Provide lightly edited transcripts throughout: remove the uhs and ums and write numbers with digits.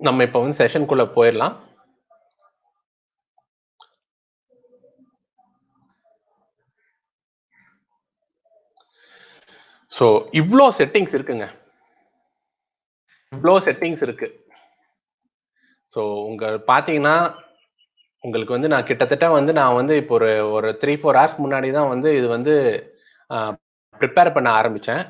நம்ம இப்போ வந்து செஷனுக்குள்ள போயிடலாம். ஸோ இவ்வளோ செட்டிங்ஸ் இருக்குங்க. இவ்வளோ செட்டிங்ஸ் இருக்கு. ஸோ பார்த்தீங்கன்னா உங்களுக்கு வந்து நான் கிட்டத்தட்ட வந்து நான் வந்து இப்போ ஒரு 3-4 ஹவர்ஸ் முன்னாடி தான் வந்து இது வந்து ப்ரிப்பேர் பண்ண ஆரம்பித்தேன்.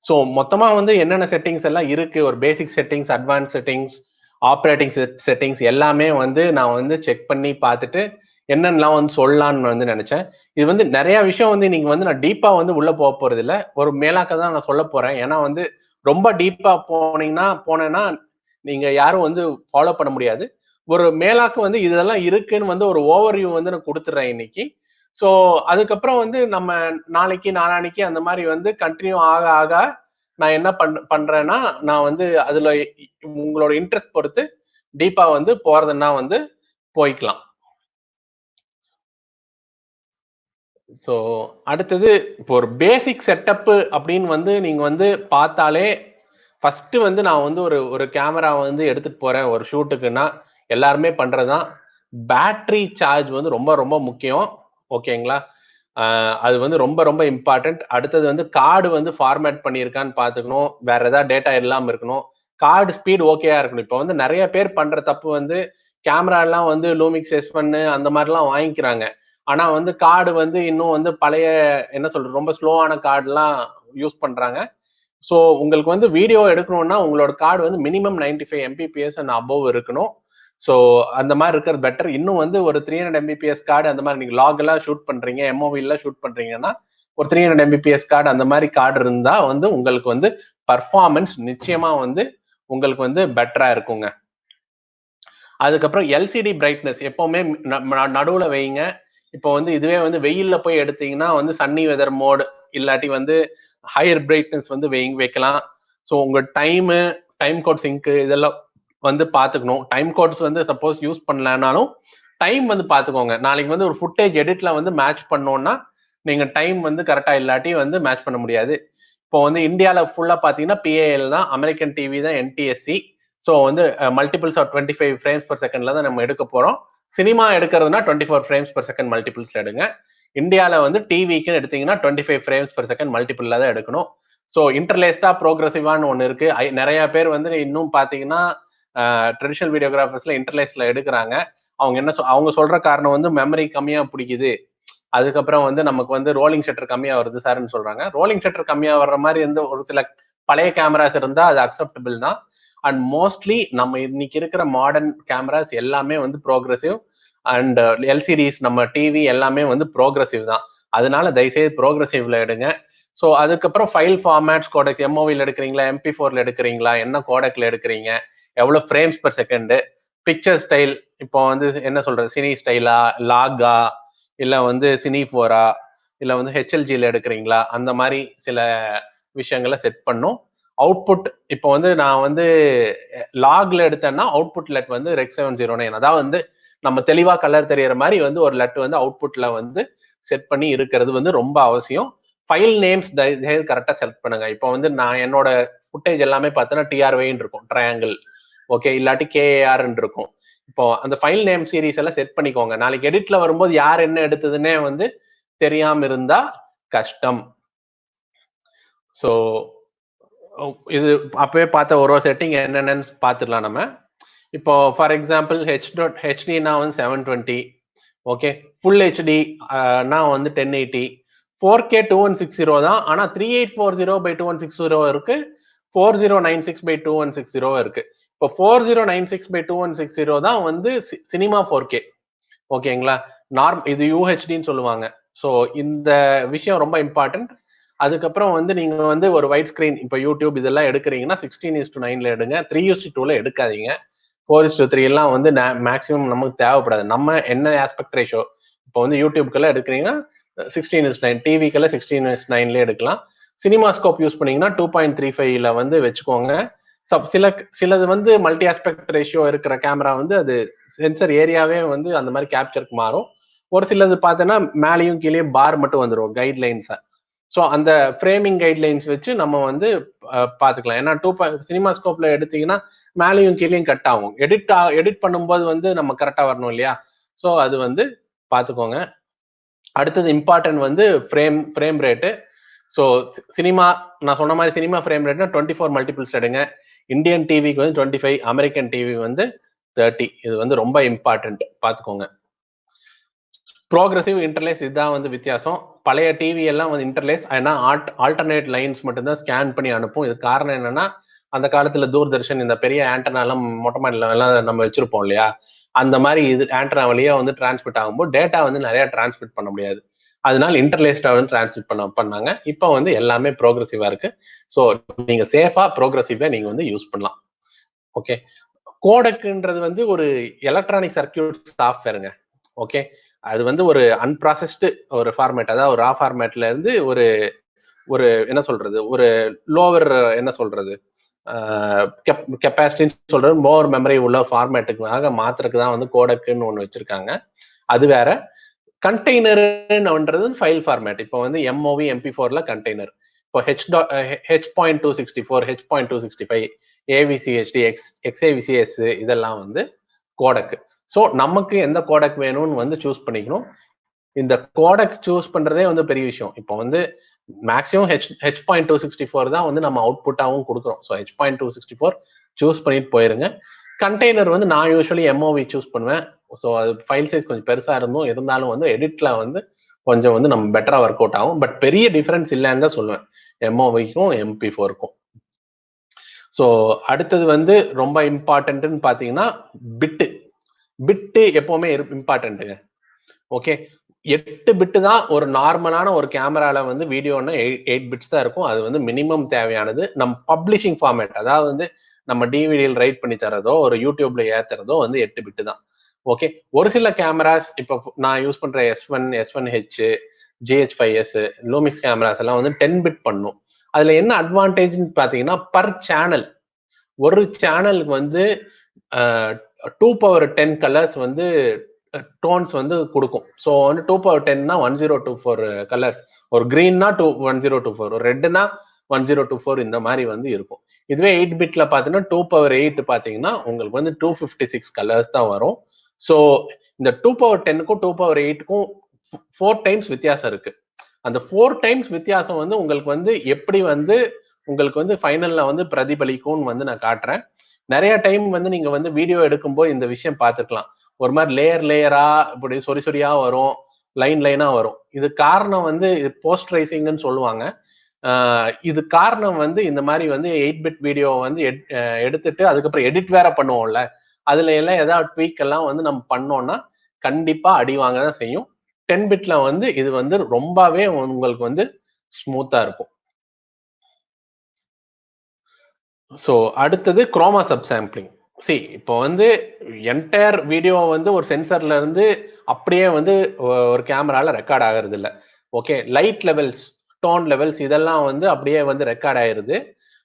ஸோ மொத்தமாக வந்து என்னென்ன செட்டிங்ஸ் எல்லாம் இருக்கு, ஒரு basic settings, advance settings, operating settings எல்லாமே வந்து நான் வந்து செக் பண்ணி பார்த்துட்டு என்னென்னலாம் வந்து சொல்லலான்னு வந்து நினைச்சேன். இது வந்து நிறைய விஷயம் வந்து நீங்க வந்து நான் டீப்பா வந்து உள்ள போக போறது இல்லை, ஒரு மேலாக்க தான் நான் சொல்ல போறேன். ஏன்னா வந்து ரொம்ப டீப்பா போனேன்னா நீங்க யாரும் வந்து ஃபாலோ பண்ண முடியாது. ஒரு மேலாக்கு வந்து இதெல்லாம் இருக்குன்னு வந்து ஒரு ஓவர்வியூ வந்து நான் கொடுத்துட்றேன் இன்னைக்கு. ஸோ அதுக்கப்புறம் வந்து நம்ம நாளைக்கு நாளானைக்கு அந்த மாதிரி வந்து கண்டினியூ ஆக ஆக நான் என்ன பண்றேன்னா நான் வந்து அதுல உங்களோட இன்ட்ரெஸ்ட் பொறுத்து டீப்பா வந்து போறதுன்னா வந்து போய்க்கலாம். ஸோ அடுத்தது இப்போ ஒரு பேசிக் செட்டப்பு அப்படின்னு வந்து நீங்க வந்து பார்த்தாலே ஃபர்ஸ்ட் வந்து நான் வந்து ஒரு கேமரா வந்து எடுத்துட்டு போறேன் ஒரு ஷூட்டுக்குன்னா எல்லாருமே பண்றதுதான். பேட்டரி சார்ஜ் வந்து ரொம்ப ரொம்ப முக்கியம். ஓகேங்களா? அது வந்து ரொம்ப ரொம்ப இம்பார்ட்டன்ட். அடுத்தது வந்து கார்டு வந்து ஃபார்மேட் பண்ணியிருக்கான்னு பார்த்துக்கணும். வேற ஏதாவது டேட்டா இல்லாமல் இருக்கணும். கார்டு ஸ்பீட் ஓகேயா இருக்கணும். இப்போ வந்து நிறைய பேர் பண்ற தப்பு வந்து கேமரா எல்லாம் வந்து லூமிக்ஸ் S1 அந்த மாதிரிலாம் வாங்கிக்கிறாங்க. ஆனா வந்து கார்டு வந்து இன்னும் வந்து பழைய என்ன சொல்றது ரொம்ப ஸ்லோவான கார்டுலாம் யூஸ் பண்றாங்க. ஸோ உங்களுக்கு வந்து வீடியோ எடுக்கணும்னா உங்களோட கார்டு வந்து மினிமம் 95 Mbps அண்ட் அபோவ் இருக்கணும். ஸோ அந்த மாதிரி இருக்கிறது பெட்டர். இன்னும் வந்து ஒரு 300 Mbps கார்டு அந்த மாதிரி நீங்க லாக் எல்லாம் ஷூட் பண்றீங்க, MOV எல்லாம் ஷூட் பண்றீங்கன்னா ஒரு 300 Mbps கார்டு அந்த மாதிரி கார்டு இருந்தா வந்து உங்களுக்கு வந்து பர்ஃபார்மன்ஸ் நிச்சயமா வந்து உங்களுக்கு வந்து பெட்டரா இருக்குங்க. அதுக்கப்புறம் எல்சிடி பிரைட்னஸ் எப்பவுமே நடுவுல வைங்க. இப்போ வந்து இதுவே வந்து வெயில்ல போய் எடுத்தீங்கன்னா வந்து சன்னி வெதர் மோட் இல்லாட்டி வந்து ஹையர் பிரைட்னஸ் வந்து வைக்கலாம். ஸோ உங்க டைம் கோட் சிங்க் இதெல்லாம் வந்து பார்த்துக்கணும். டைம் கோட்ஸ் வந்து சப்போஸ் யூஸ் பண்ணலனாலும் டைம் வந்து பார்த்துக்கோங்க. நாளைக்கு வந்து ஒரு ஃபுட்டேஜ் எடிட்ல வந்து மேட்ச் பண்ணோம்னா நீங்க டைம் வந்து கரெக்டா இல்லாட்டி வந்து மேட்ச் பண்ண முடியாது. இப்போ வந்து இந்தியாவில் ஃபுல்லா பார்த்தீங்கன்னா PAL தான், அமெரிக்கன் டிவி தான் NTSC. ஸோ வந்து மல்டிபிள்ஸ் ஆஃப் 25 ஃப்ரேம்ஸ் பர் செகண்ட்ல தான் நம்ம எடுக்க போறோம். சினிமா எடுக்கிறதுனா 24 ஃப்ரேம்ஸ் பர் செகண்ட் மல்டிபிள்ஸ்ல எடுங்க. இந்தியாவில் வந்து டிவிக்குன்னு எடுத்தீங்கன்னா 25 ஃப்ரேம்ஸ் பர் செகண்ட் மல்டிபிள்ல தான் எடுக்கணும். ஸோ இன்டர்லேஸ்டா ப்ரோக்ரஸிவான்னு ஒன்று இருக்கு. நிறைய பேர் வந்து இன்னும் பார்த்தீங்கன்னா ட்ரெடிஷனல் வீடியோகிராஃபர்ஸ்ல இன்டர்லேஸ்ல எடுக்கிறாங்க. அவங்க சொல்ற காரணம் வந்து மெமரி கம்மியா பிடிக்குது, அதுக்கப்புறம் வந்து நமக்கு வந்து ரோலிங் ஷட்டர் கம்மியா வருது சார்ன்னு சொல்றாங்க. ரோலிங் ஷட்டர் கம்மியா வர்ற மாதிரி வந்து ஒரு சில பழைய கேமராஸ் இருந்தா அது அக்செப்டபிள் தான். அண்ட் மோஸ்ட்லி நம்ம இன்னைக்கு இருக்கிற மாடர்ன் கேமராஸ் எல்லாமே வந்து ப்ரோக்ரஸிவ் அண்ட் எல்சிடிஸ் நம்ம டிவி எல்லாமே வந்து ப்ரோக்ரஸிவ் தான். அதனால தயவுசெய்து ப்ரோக்ரஸிவ்ல எடுங்க. ஸோ அதுக்கப்புறம் ஃபைல் ஃபார்மேட்ஸ் கோடெக்ஸ் MOVல எடுக்கிறீங்களா, MP4ல எடுக்கிறீங்களா, என்ன கோடெக்ல எடுக்கிறீங்க, எவ்வளோ frames per second, picture style இப்போ வந்து என்ன சொல்றது சினி ஸ்டைலா, லாகா, இல்லை வந்து சினி4ஆ, இல்லை வந்து HLGல எடுக்கிறீங்களா, அந்த மாதிரி சில விஷயங்களை செட் பண்ணும். அவுட்புட் இப்போ வந்து நான் வந்து லாக்ல எடுத்தேன்னா அவுட்புட் லெட் வந்து ரெக் 709, அதாவது வந்து நம்ம தெளிவா கலர் தெரியற மாதிரி வந்து ஒரு லெட் வந்து அவுட்புட்ல வந்து செட் பண்ணி இருக்கிறது வந்து ரொம்ப அவசியம். ஃபைல் நேம்ஸ் கரெக்டா செலக்ட் பண்ணுங்க. இப்போ வந்து நான் என்னோட ஃபுட்டேஜ் எல்லாமே பார்த்தோன்னா TRYன்னு இருக்கும், ட்ரையாங்கிள், ஓகே, இல்லாட்டி KARன்னு இருக்கும். இப்போ அந்த ஃபைல் நேம் சீரீஸ் எல்லாம் செட் பண்ணிக்கோங்க. நாளைக்கு எடிட்ல வரும்போது யார் என்ன எடுத்ததுன்னே வந்து தெரியாம இருந்தா கஷ்டம். ஸோ இது அப்பவே பார்த்த ஒரு செட்டிங் என்னென்னு பார்த்துடலாம் நம்ம. இப்போ ஃபார் எக்ஸாம்பிள் HDனா வந்து 720, ஓகே, ஃபுல் HDனா வந்து 1080, 4K 2160 தான். ஆனா 3840/2160 இருக்கு, 4096/2160 இருக்கு. இப்போ 4096/2160 தான் வந்து சினிமா 4K, ஓகேங்களா. இது UHDன்னு சொல்லுவாங்க. ஸோ இந்த விஷயம் ரொம்ப இம்பார்ட்டன்ட். அதுக்கப்புறம் வந்து நீங்க வந்து ஒரு ஒயிட் ஸ்கிரீன் இப்போ யூடியூப் இதெல்லாம் எடுக்கிறீங்கன்னா 16:9ல எடுங்க, 3:2ல எடுக்காதீங்க. 4:3 எல்லாம் வந்து மேக்ஸிமம் நமக்கு தேவைப்படாது. நம்ம என்ன ஆஸ்பெக்ட் ரேஷியோ இப்போ வந்து யூடியூப்க்கெல்லாம் எடுக்கிறீங்கன்னா 16:9, டிவிக்கெல்லாம் 16:9ல எடுக்கலாம். சினிமாஸ்கோப் யூஸ் பண்ணீங்கன்னா 2.35ல வந்து வச்சுக்கோங்க. சிலது வந்து மல்டி ஆஸ்பெக்ட் ரேஷியோ இருக்கிற கேமரா வந்து அது சென்சர் ஏரியாவே வந்து அந்த மாதிரி கேப்சருக்கு மாறும். ஒரு சிலது பார்த்தோன்னா மேலேயும் கீழே பார் மட்டும் வந்துடும் கைட்லைன்ஸை. ஸோ அந்த ஃப்ரேமிங் கைட்லைன்ஸ் வச்சு நம்ம வந்து பார்த்துக்கலாம். ஏன்னா சினிமா ஸ்கோப்ல எடுத்தீங்கன்னா மேலேயும் கீழேயும் கட் ஆகும். எடிட் பண்ணும்போது வந்து நம்ம கரெக்டாக வரணும் இல்லையா? ஸோ அது வந்து பார்த்துக்கோங்க. அடுத்தது இம்பார்ட்டன்ட் வந்து ஃப்ரேம் ரேட்டு. ஸோ சினிமா நான் சொன்ன மாதிரி சினிமா ஃப்ரேம் ரேட்னா 24 மல்டிபிள்ஸ் எடுங்க. இந்தியன் டிவிக்கு வந்து 25, அமெரிக்கன் டிவி வந்து 30. இது வந்து ரொம்ப இம்பார்ட்டன்ட், பார்த்துக்கோங்க. ப்ரோக்ரஸிவ் இன்டர்லேஸ் இதுதான் வந்து வித்தியாசம். பழைய டிவி எல்லாம் வந்து இன்டர்லேஸ், ஏன்னா ஆல்டர்னேட் லைன்ஸ் மட்டும்தான் ஸ்கேன் பண்ணி அனுப்பும். இது காரணம் என்னன்னா, அந்த காலத்துல தூர்தர்ஷன் இந்த பெரிய ஆண்டனா எல்லாம் மொட்டை மாடியில எல்லாம் நம்ம வச்சிருப்போம் இல்லையா, அந்த மாதிரி இது ஆண்டனா வழியா வந்து டிரான்ஸ்மிட் ஆகும்போது டேட்டா வந்து நிறைய டிரான்ஸ்மிட் பண்ண முடியாது. அதனால இன்டர்லேஸ்டா வந்து டிரான்ஸ்மிட் பண்ணாங்க. இப்போ வந்து எல்லாமே ப்ரோக்ரஸிவா இருக்கு. ஸோ நீங்க சேஃபா ப்ரோக்ரஸிவா நீங்க வந்து யூஸ் பண்ணலாம். ஓகே. கோடக்குன்றது வந்து ஒரு எலக்ட்ரானிக் சர்க்கியூட் சாஃப்ட்வேருங்க. ஓகே. அது வந்து ஒரு அன்ப்ராசஸ்டு ஒரு ஃபார்மேட், அதாவது ரா ஃபார்மேட்ல இருந்து ஒரு ஒரு என்ன சொல்றது, ஒரு லோவர் என்ன சொல்றது, கெப்பாசிட்டின்னு சொல்றது, மோர் மெமரி உள்ள ஃபார்மேட்டுக்காக மாத்துறதுக்கு தான் வந்து கோடக்குன்னு ஒன்று வச்சிருக்காங்க. அது வேற. கண்டெய்னர்ன்றது ஃபைல் ஃபார்மேட். இப்போ வந்து எம்ஓவி MP4ல கண்டெய்னர். இப்போ H.264, H.265, AVCHD, XAVCS இதெல்லாம் வந்து கோடக். ஸோ நமக்கு எந்த கோடக் வேணும்னு வந்து சூஸ் பண்ணிக்கணும். இந்த கோடக் சூஸ் பண்றதே வந்து பெரிய விஷயம். இப்போ வந்து மேக்ஸிமம் H.264 தான் வந்து நம்ம அவுட்புட்டாகவும் கொடுக்குறோம். ஸோ H.264 சூஸ் பண்ணிட்டு போயிருங்க. கண்டெய்னர் வந்து நான் யூஸ்வலி எம்ஓவி சூஸ் பண்ணுவேன். ஸோ அது ஃபைல் சைஸ் கொஞ்சம் பெருசா இருந்தாலும் வந்து எடிட்ல வந்து கொஞ்சம் வந்து நம்ம பெட்டரா ஒர்க் அவுட் ஆகும். பட் பெரிய டிஃபரன்ஸ் இல்லைன்னு தான் சொல்லுவேன் எம்ஓவிக்கும் MP4க்கும். ஸோ அடுத்தது வந்து ரொம்ப இம்பார்ட்டன்ட்னு பார்த்தீங்கன்னா பிட்டு எப்பவுமே இம்பார்ட்டன்ட்டுங்க. ஓகே. 8 பிட்டு தான் ஒரு நார்மலான ஒரு கேமரால வந்து வீடியோன்னா 8 பிட்ஸ் தான் இருக்கும். அது வந்து மினிமம் தேவையானது. நம்ம பப்ளிஷிங் ஃபார்மேட், அதாவது வந்து நம்ம டிவிடியில் ரைட் பண்ணி தரதோ ஒரு யூடியூப்ல ஏத்துறதோ வந்து 8 பிட்டு தான். ஓகே. ஒரு சில கேமராஸ் இப்போ நான் யூஸ் பண்ற S1H, GH5S, லூமிக்ஸ் கேமராஸ் எல்லாம் வந்து 10 பிட் பண்ணும். அதுல என்ன அட்வான்டேஜ்னு பாத்தீங்கன்னா, பர் சேனல் ஒரு சேனலுக்கு வந்து 2/10 கலர்ஸ் வந்து டோன்ஸ் வந்து கொடுக்கும். ஸோ வந்து 2/10னா 1024 கலர்ஸ். ஒரு கிரீன்னா 1024, ஒரு ரெட்னா 1024, இந்த மாதிரி வந்து இருக்கும். இதுவே 8 பிட்ல பார்த்தீங்கன்னா 2/8 பார்த்தீங்கன்னா உங்களுக்கு வந்து 256 கலர்ஸ் தான் வரும். ஸோ இந்த 2/10க்கும் 2/8க்கும் 4 டைம்ஸ் வித்தியாசம் இருக்கு. அந்த 4 டைம்ஸ் வித்தியாசம் வந்து உங்களுக்கு வந்து எப்படி வந்து உங்களுக்கு வந்து ஃபைனல்ல வந்து பிரதிபலிக்கும்னு வந்து நான் காட்டுறேன். நிறைய டைம் வந்து நீங்க வந்து வீடியோ எடுக்கும்போது இந்த விஷயம் பார்த்துக்கலாம். ஒரு மாதிரி லேயரா இப்படி சொரியா வரும், லைனா வரும். இது காரணம் வந்து போஸ்டரைசிங்னு சொல்லுவாங்க. இது காரணம் வந்து இந்த மாதிரி வந்து 8 பிட் வீடியோ வந்து எடுத்துட்டு அதுக்கப்புறம் எடிட் வேற பண்ணுவோம்ல, அதுல எல்லாம் ஏதாவது ட்வீக் எல்லாம் வந்து நம்ம பண்ணோம்னா கண்டிப்பா அடி வாங்க தான் செய்யும். 10 பிட்ல வந்து இது வந்து ரொம்பவே உங்களுக்கு வந்து ஸ்மூத்தா இருக்கும். ஸோ அடுத்தது குரோமா சப் சாம்பிளிங். இப்போ வந்து என்டையர் வீடியோ வந்து ஒரு சென்சர்ல இருந்து அப்படியே வந்து ஒரு கேமரால ரெக்கார்ட் ஆகிறது இல்லை. Okay. Light levels, tone levels இதெல்லாம் வந்து அப்படியே வந்து ரெக்கார்ட் ஆயிருது.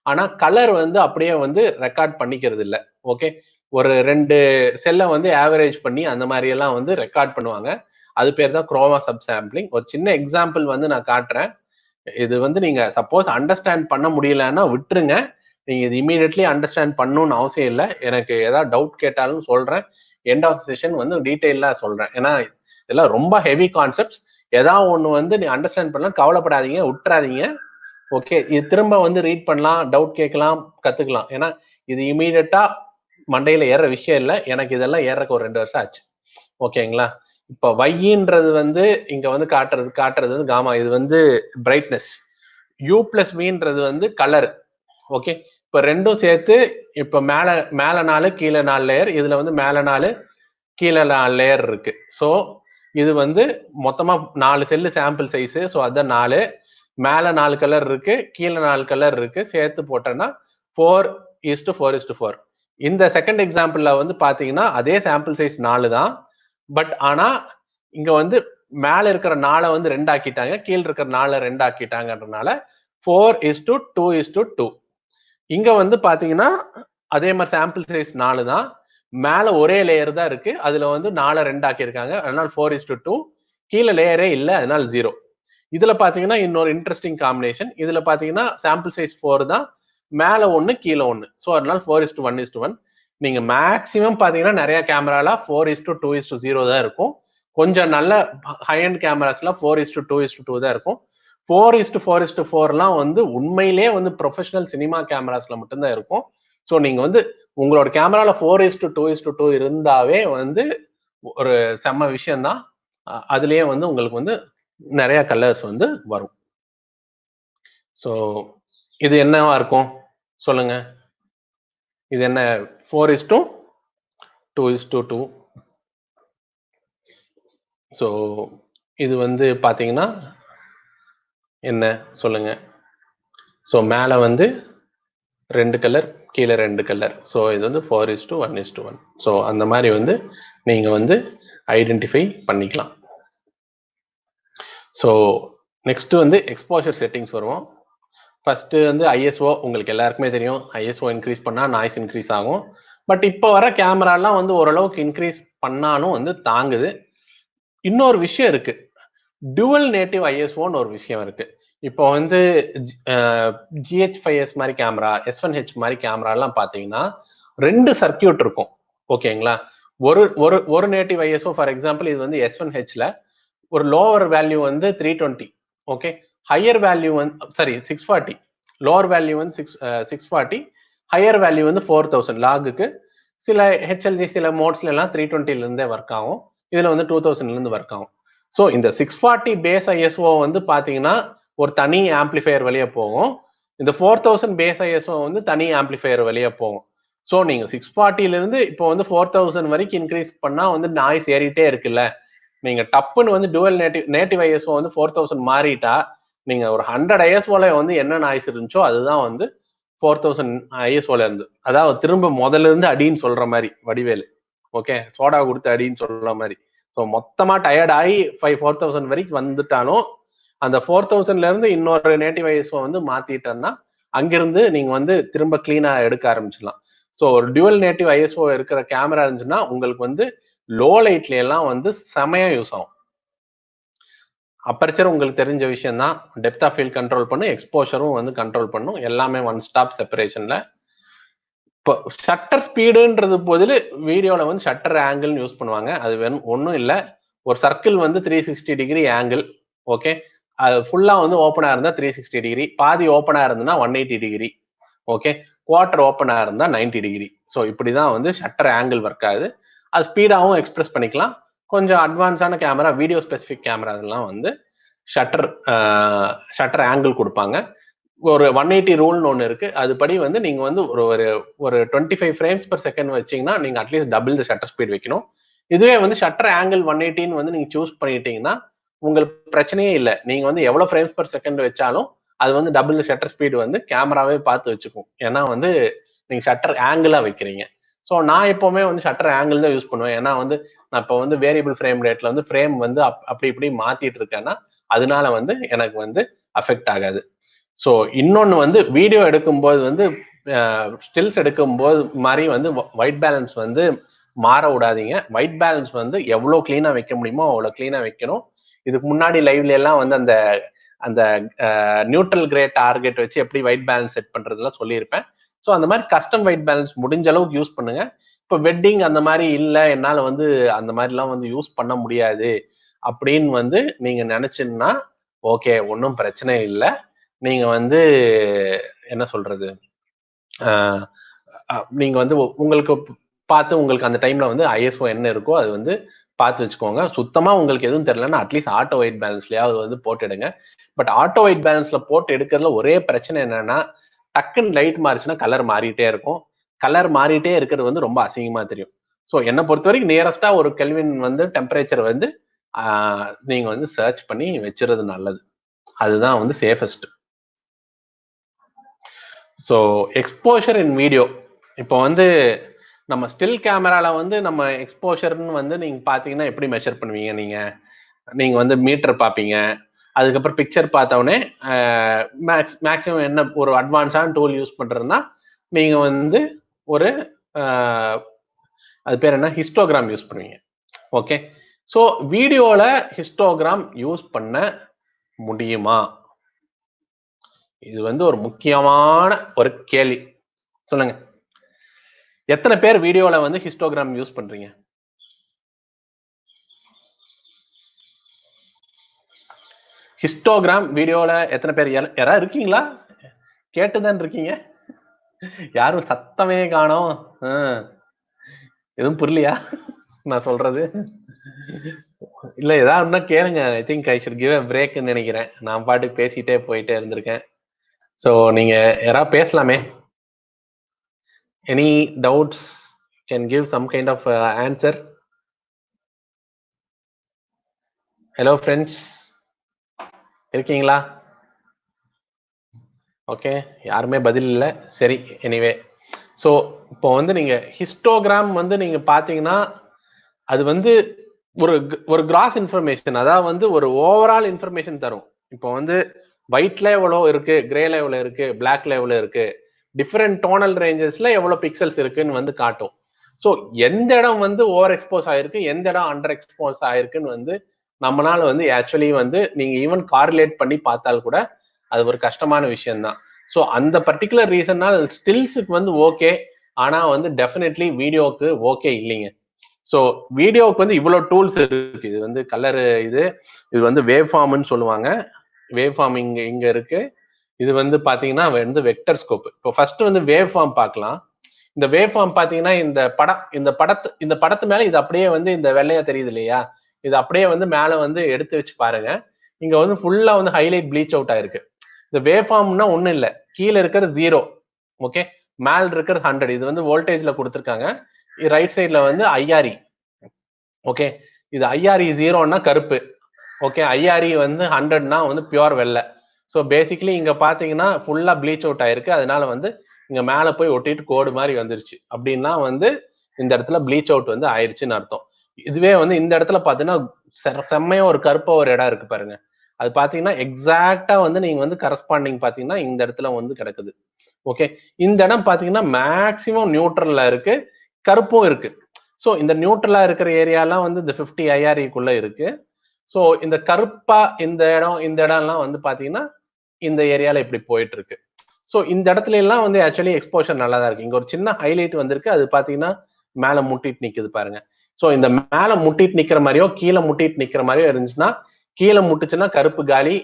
ஆனா கலர் வந்து அப்படியே வந்து ரெக்கார்ட் பண்ணிக்கிறது இல்லை. ஓகே. ஒரு 2 செல்லை வந்து ஆவரேஜ் பண்ணி அந்த மாதிரி எல்லாம் வந்து ரெக்கார்ட் பண்ணுவாங்க. அது பேர் தான் குரோமா சப் சாம்பிளிங். ஒரு சின்ன எக்ஸாம்பிள் வந்து நான் காட்டுறேன். இது வந்து நீங்க சப்போஸ் அண்டர்ஸ்டாண்ட் பண்ண முடியலன்னா விட்டுருங்க. நீங்க இது இமீடியட்லி அண்டர்ஸ்டாண்ட் பண்ணணும்னு அவசியம் இல்லை. எனக்கு ஏதாவது டவுட் கேட்டாலும் சொல்றேன். எண்ட் ஆஃப் செஷன் வந்து டீட்டெயிலா சொல்றேன். ஏன்னா இதெல்லாம் ரொம்ப ஹெவி கான்செப்ட்ஸ். ஏதாவது ஒண்ணு வந்து நீ அண்டர்ஸ்டாண்ட் பண்ணலாம், கவலைப்படாதீங்க, விட்டுறாதீங்க. ஓகே. இது திரும்ப வந்து ரீட் பண்ணலாம், டவுட் கேட்கலாம், கத்துக்கலாம். ஏன்னா இது இமீடியட்டா மண்டையில ஏற விஷயம் இல்லை. எனக்கு இதெல்லாம் ஏறக்கு ஒரு 2 வருஷம் ஆச்சு. ஓகேங்களா. இப்ப வையின்றது வந்து இங்க வந்து காட்டுறது வந்து காமா. இது வந்து பிரைட்னஸ். U+V வந்து கலர். ஓகே. இப்ப ரெண்டும் சேர்த்து இப்ப மேல 4 கீழே 4 லேயர். இதுல வந்து மேல 4 கீழே 4 லேயர் இருக்கு. ஸோ இது வந்து மொத்தமா 4 செல்லு சாம்பிள் சைஸ். ஸோ அதான் 4. மேல 4 கலர் இருக்கு, கீழே 4 கலர் இருக்கு. சேர்த்து போட்டோம்னா 4:4:4. இந்த செகண்ட் எக்ஸாம்பிள்ல வந்து பாத்தீங்கன்னா அதே சாம்பிள் சைஸ் 4 தான். பட் ஆனா இங்க வந்து மேல இருக்கிற 4 வந்து 2 ஆக்கிட்டாங்க, கீழே இருக்கிற 4 2 ஆக்கிட்டாங்கன்றதுனால 4:2:2. இங்க வந்து பாத்தீங்கன்னா அதே மாதிரி சாம்பிள் சைஸ் 4 தான். மேல ஒரே லேயர் தான் இருக்கு. அதுல வந்து 4 2 ஆக்கியிருக்காங்க. அதனால 4:2. கீழே லேயரே இல்லை, அதனால 0. இதுல பாத்தீங்கன்னா இன்னொரு இன்ட்ரெஸ்டிங் காம்பினேஷன். இதுல பாத்தீங்கன்னா சாம்பிள் சைஸ் 4 தான், மேல 1 கீழே 1. ஸோ அதனால 4:1:1. நீங்க மேக்சிமம் பாத்தீங்கன்னா நிறைய கேமரால 4:2:0 தான் இருக்கும். கொஞ்சம் நல்ல ஹை அண்ட் கேமராஸ்ல 4:2:2 தான் இருக்கும். 4:4:4 வந்து உண்மையிலேயே வந்து ப்ரொஃபஷனல் சினிமா கேமராஸ்ல மட்டும்தான் இருக்கும். ஸோ நீங்க வந்து உங்களோட கேமரால 4:2:2 இருந்தாவே வந்து ஒரு செம்ம விஷயம் தான். அதுலயே வந்து உங்களுக்கு வந்து நிறைய கலர்ஸ் வந்து வரும். ஸோ இது என்னவா இருக்கும் சொல்லுங்க? இது என்ன 4:2:2. ஸோ இது வந்து பாத்தீங்கன்னா என்ன சொல்லுங்க? ஸோ மேல வந்து 2 கலர், கீழே 2 கலர். ஸோ இது வந்து 4:1:1. ஸோ அந்த மாதிரி வந்து நீங்க வந்து ஐடென்டிஃபை பண்ணிக்கலாம். ஸோ நெக்ஸ்ட் வந்து எக்ஸ்போஷர் செட்டிங்ஸ் வருவோம். ஃபர்ஸ்ட் வந்து ஐஎஸ்ஓ உங்களுக்கு எல்லாருக்குமே தெரியும். ஐஎஸ்ஓ இன்க்ரீஸ் பண்ணா நாய்ஸ் இன்க்ரீஸ் ஆகும். பட் இப்போ வர கேமராலாம் வந்து ஓரளவுக்கு இன்க்ரீஸ் பண்ணாலும் வந்து தாங்குது. இன்னொரு விஷயம் இருக்கு, டுவல் நேட்டிவ் ஐஎஸ்ஓன்னு ஒரு விஷயம் இருக்கு. இப்போ வந்து GH5S மாதிரி கேமரா, S1H மாதிரி கேமரா எல்லாம் பாத்தீங்கன்னா 2 சர்க்கியூட் இருக்கும். ஓகேங்களா? ஒரு நேட்டிவ் ஐஎஸ்ஓ ஃபார் எக்ஸாம்பிள் இது வந்து S1Hல ஒரு லோவர் வேல்யூ வந்து 320. ஓகே, ஹையர் வேல்யூ வந்து சாரி 640. லோவர் வேல்யூ வந்து 640, ஹையர் வேல்யூ வந்து 4000 லாகுக்கு. சில ஹெச்எல்ஜி சில மோட்ஸ்ல எல்லாம் 320ல இருந்தே ஒர்க் ஆகும். இதுல வந்து 2000ல இருந்து ஒர்க் ஆகும். ஸோ இந்த 640 பேஸ் ஐஎஸ்ஓ வந்து பாத்தீங்கன்னா ஒரு தனி ஆம்பிளிஃபையர் வழியா போகும். இந்த 4000 பேஸ் ஐஎஸ்ஓ வந்து தனி ஆம்பிளிஃபையர் வழியா போகும். ஸோ நீங்க 640ல இருந்து இப்போ வந்து 4000 வரைக்கும் இன்க்ரீஸ் பண்ணா வந்து நாய்ஸ் ஏறிட்டே இருக்குல்ல. நீங்க டப்புன்னு வந்து டுவல் நேட்டிவ் ஐஎஸ்ஓ வந்து 4000 மாறிட்டா நீங்க ஒரு 100 ஐஎஸ்ஓல வந்து என்ன நாய்ஸ் இருந்துச்சோ அதுதான் வந்து 4000 ஐஎஸ்ஓல இருந்து, அதாவது திரும்ப முதல்ல இருந்து அடின்னு சொல்ற மாதிரி வடிவேலு. ஓகே, சோடா கொடுத்து அடின்னு சொல்ற மாதிரி. ஸோ மொத்தமா டயர்ட் ஆகி 4000 வரைக்கும் வந்துட்டாலும் அந்த 4000ல இருந்து இன்னொரு நேட்டிவ் ஐஎஸ்ஓ வந்து மாத்திட்டோம்னா அங்கிருந்து நீங்க வந்து திரும்ப கிளீனா எடுக்க ஆரம்பிச்சிடலாம். ஸோ ஒரு டுவல் நேட்டிவ் ஐஎஸ்ஓ இருக்கிற கேமரா இருந்துச்சுன்னா உங்களுக்கு வந்து லோ லைட்ல எல்லாம் வந்து செமையா யூஸ் ஆகும். அப்பர்ச்சர் உங்களுக்கு தெரிஞ்ச விஷயம் தான், டெப்த் ஆஃப் ஃபீல்ட் கண்ட்ரோல் பண்ணும், எக்ஸ்போஷரும் வந்து கண்ட்ரோல் பண்ணும், எல்லாமே ஒன் ஸ்டாப் செப்பரேஷன்ல. இப்போ ஷட்டர் ஸ்பீடுன்றது போதில் வீடியோல வந்து ஷட்டர் ஆங்கிள் யூஸ் பண்ணுவாங்க. அது ஒன்றும் இல்லை, ஒரு சர்க்கிள் வந்து 360 டிகிரி ஆங்கிள். ஓகே, அது ஃபுல்லா வந்து ஓப்பனா இருந்தா 360 டிகிரி, பாதி ஓப்பனா இருந்ததுன்னா 180 டிகிரி. ஓகே, குவார்டர் ஓப்பனா இருந்தா 90 டிகிரி. ஸோ இப்படிதான் வந்து ஷட்டர் ஆங்கிள் ஒர்க் ஆகுது. அது ஸ்பீடாகவும் எக்ஸ்பிரஸ் பண்ணிக்கலாம். கொஞ்சம் அட்வான்ஸான கேமரா, வீடியோ ஸ்பெசிஃபிக் கேமரா இதெல்லாம் வந்து ஷட்டர் ஆங்கிள் கொடுப்பாங்க. ஒரு 180 ரூல்னு ஒன்று இருக்கு. அதுபடி வந்து நீங்க வந்து ஒரு 25 ஃப்ரேம்ஸ் பர் செகண்ட் வச்சீங்கன்னா நீங்க at least double the shutter speed வைக்கணும். இதுவே வந்து ஷட்டர் ஆங்கிள் 180 வந்து நீங்க சூஸ் பண்ணிட்டீங்கன்னா உங்களுக்கு பிரச்சனையே இல்லை. நீங்க வந்து எவ்வளவு ஃப்ரேம்ஸ் பர் செகண்ட் வச்சாலும் அது வந்து டபுள் த ஷட்டர் ஸ்பீட் வந்து கேமராவே பார்த்து வச்சுக்கும். ஏன்னா வந்து நீங்க ஷட்டர் ஆங்கிளா வைக்கிறீங்க. ஸோ நான் எப்பவுமே வந்து ஷட்டர் ஆங்கிள் தான் யூஸ் பண்ணுவேன். ஏன்னா வந்து நான் இப்போ வந்து வேரியபிள் ஃப்ரேம் ரேட்ல வந்து ஃப்ரேம் வந்து அப்படி இப்படி மாத்திட்டு இருக்கேன்னா அதனால வந்து எனக்கு வந்து அஃபெக்ட் ஆகாது. ஸோ இன்னொன்று வந்து வீடியோ எடுக்கும்போது வந்து ஸ்டில்ஸ் எடுக்கும்போது மாதிரி வந்து ஒயிட் பேலன்ஸ் வந்து மாற விடாதீங்க. ஒயிட் பேலன்ஸ் வந்து எவ்வளோ கிளீனா வைக்க முடியுமோ அவ்வளோ கிளீனா வைக்கணும். இதுக்கு முன்னாடி லைவ்ல எல்லாம் வந்து அந்த அந்த நியூட்ரல் கிரே டார்கெட் வச்சு எப்படி ஒயிட் பேலன்ஸ் செட் பண்றதுலாம் சொல்லியிருப்பேன். ஸோ அந்த மாதிரி கஸ்டம் ஒயிட் பேலன்ஸ் முடிஞ்ச அளவுக்கு யூஸ் பண்ணுங்க. இப்போ வெட்டிங் அந்த மாதிரி இல்லை, என்னால் வந்து அந்த மாதிரிலாம் வந்து யூஸ் பண்ண முடியாது அப்படின்னு வந்து நீங்க நினைச்சுன்னா ஓகே, ஒன்றும் பிரச்சனை இல்லை. நீங்க வந்து என்ன சொல்றது, நீங்க வந்து உங்களுக்கு பார்த்து உங்களுக்கு அந்த டைம்ல வந்து ஐஎஸ்ஓ என்ன இருக்கோ அது வந்து பார்த்து வச்சுக்கோங்க. சுத்தமா உங்களுக்கு எதுவும் தெரியலன்னா அட்லீஸ்ட் ஆட்டோ ஒயிட் பேலன்ஸ்லயாவது வந்து போட்டு எடுங்க. பட் ஆட்டோ ஒயிட் பேலன்ஸ்ல போட்டு எடுக்கிறதுல ஒரே பிரச்சனை என்னன்னா டக்குன்னு லைட் மாறிச்சுன்னா கலர் மாறிட்டே இருக்கும். கலர் மாறிட்டே இருக்கிறது வந்து ரொம்ப அசிங்கமா தெரியும். ஸோ என்னை பொறுத்த வரைக்கும் நியரஸ்டா ஒரு கெல்வின் வந்து டெம்பரேச்சர் வந்து நீங்க வந்து சர்ச் பண்ணி வச்சுறது நல்லது. அதுதான் வந்து சேஃபஸ்ட். ஸோ எக்ஸ்போஷர் இன் வீடியோ, இப்போ வந்து நம்ம ஸ்டில் கேமரால வந்து நம்ம எக்ஸ்போஷர்னு வந்து நீங்க பாத்தீங்கன்னா எப்படி மெஷர் பண்ணுவீங்க? நீங்க வந்து மீட்டர் பார்ப்பீங்க, அதுக்கப்புறம் பிக்சர் பார்த்தவொடனே மேக்ஸிமம் என்ன ஒரு அட்வான்ஸான டூல் யூஸ் பண்றதுன்னா நீங்க வந்து ஒரு அது பேர் என்ன, ஹிஸ்டோகிராம் யூஸ் பண்ணுவீங்க. ஓகே, ஸோ வீடியோல ஹிஸ்டோகிராம் யூஸ் பண்ண முடியுமா? இது வந்து ஒரு முக்கியமான ஒரு கேள்வி. சொல்லுங்க. எத்தனை பேர் வீடியோல வந்து ஹிஸ்டோகிராம் யூஸ் பண்றீங்க? ஹிஸ்டோகிராம் வீடியோல எத்தனை பேர் யாராவது இருக்கீங்களா? கேட்டுதான் இருக்கீங்க. யாரும் சத்தமே காணோம். எதுவும் புரியலையா நான் சொல்றது? இல்ல ஏதாவது கேளுங்க. I think I should give a பிரேக்னு நினைக்கிறேன். நான் பாட்டுக்கு பேசிட்டே போயிட்டே இருந்திருக்கேன். சோ நீங்க யாராவது பேசலாமே. Any doubts can give some kind of answer. Hello friends, இருக்கீங்களா? ஓகே, யாருமே பதில் இல்லை. சரி, எனிவே. ஸோ இப்போ வந்து நீங்க ஹிஸ்டோகிராம் வந்து நீங்க பாத்தீங்கன்னா அது வந்து ஒரு ஒரு கிராஸ் இன்ஃபர்மேஷன், அதாவது வந்து ஒரு ஓவரால் இன்ஃபர்மேஷன் தரும். இப்போ வந்து ஒயிட்ல எவ்வளோ இருக்கு, கிரேல எவ்வளோ இருக்கு, பிளாக்ல எவ்வளோ இருக்கு, டிஃப்ரெண்ட் டோனல் ரேஞ்சஸ்ல எவ்வளோ பிக்சல்ஸ் இருக்குன்னு வந்து காட்டும். ஸோ எந்த இடம் வந்து ஓவர் எக்ஸ்போஸ் ஆயிருக்கு, எந்த இடம் அண்டர் எக்ஸ்போஸ் ஆயிருக்குன்னு வந்து நம்மளால வந்து ஆக்சுவலி வந்து நீங்க ஈவன் கார்ரிலேட் பண்ணி பார்த்தால் கூட அது ஒரு கஷ்டமான விஷயம் தான். ஸோ அந்த பர்டிகுலர் ரீசன்னால் ஸ்டில்ஸுக்கு வந்து ஓகே, ஆனா வந்து டெஃபினெட்லி வீடியோக்கு ஓகே இல்லைங்க. ஸோ வீடியோவுக்கு வந்து இவ்வளோ டூல்ஸ் இருக்கு. இது வந்து கலர், இது வந்து வேவ் ஃபார்ம்னு சொல்லுவாங்க. வேவ் ஃபார்ம் இங்க இருக்கு. இது வந்து பாத்தீங்கன்னா வந்து வெக்டர் ஸ்கோப். இப்போ ஃபர்ஸ்ட் வந்து வேவ் ஃபார்ம் பார்க்கலாம். இந்த வேவ் ஃபார்ம் பாத்தீங்கன்னா இந்த படத்து மேல இது அப்படியே வந்து இந்த வெள்ளையா தெரியுது இல்லையா, இது அப்படியே வந்து மேல வந்து எடுத்து வச்சு பாருங்க. இங்க வந்து ஃபுல்லா வந்து ஹைலைட் ப்ளீச் அவுட் ஆயிருக்கு. இந்த வேவ் ஃபார்ம்னா ஒண்ணும் இல்லை, கீழே இருக்கிறது 0, ஓகே, மேல் இருக்கிறது 100. இது வந்து வோல்டேஜ்ல கொடுத்துருக்காங்க. ரைட் சைட்ல வந்து ஐஆர்இ, ஓகே. இது ஐஆர்இ 0ன்னா கருப்பு, ஓகே. ஐஆர்இ வந்து 100னா வந்து பியூர் வெள்ளை. ஸோ பேசிக்கலி இங்க பாத்தீங்கன்னா ஃபுல்லா ப்ளீச் அவுட் ஆயிருக்கு. அதனால வந்து இங்க மேல போய் ஒட்டிட்டு கோடு மாதிரி வந்துருச்சு. அப்படின்னா வந்து இந்த இடத்துல ப்ளீச் அவுட் வந்து ஆயிடுச்சுன்னு அர்த்தம். இதுவே வந்து இந்த இடத்துல பாத்தீங்கன்னா செம்மையா ஒரு கருப்பா ஒரு இடம் இருக்கு பாருங்க. அது பாத்தீங்கன்னா எக்ஸாக்டா வந்து நீங்க வந்து கரஸ்பாண்டிங் பாத்தீங்கன்னா இந்த இடத்துல வந்து கிடக்குது, ஓகே. இந்த இடம் பாத்தீங்கன்னா மேக்சிமம் நியூட்ரல்ல இருக்கு, கருப்பும் இருக்கு. ஸோ இந்த நியூட்ரலா இருக்கிற ஏரியாலாம் வந்து இந்த 50 ஐஆர்இக்குள்ள இருக்கு. ஸோ இந்த கருப்பா இந்த இடம்லாம் வந்து பாத்தீங்கன்னா இந்த ஏரியால இப்படி போயிட்டு இருக்கு. ஸோ இந்த இடத்துல எல்லாம் வந்து ஆக்சுவலி எக்ஸ்போஷர் நல்லா தான் இருக்கு. இங்க ஒரு சின்ன ஹைலைட் வந்திருக்கு, அது பாத்தீங்கன்னா மேல முட்டிட்டு நிக்குது பாருங்க. ஸோ இந்த மேல முட்டிட்டு நிக்கிற மாதிரியோ கீழே முட்டிட்டு நிக்கிற மாதிரியோ இருந்துச்சுன்னா, கீழே முட்டுச்சுன்னா கருப்பு காலி,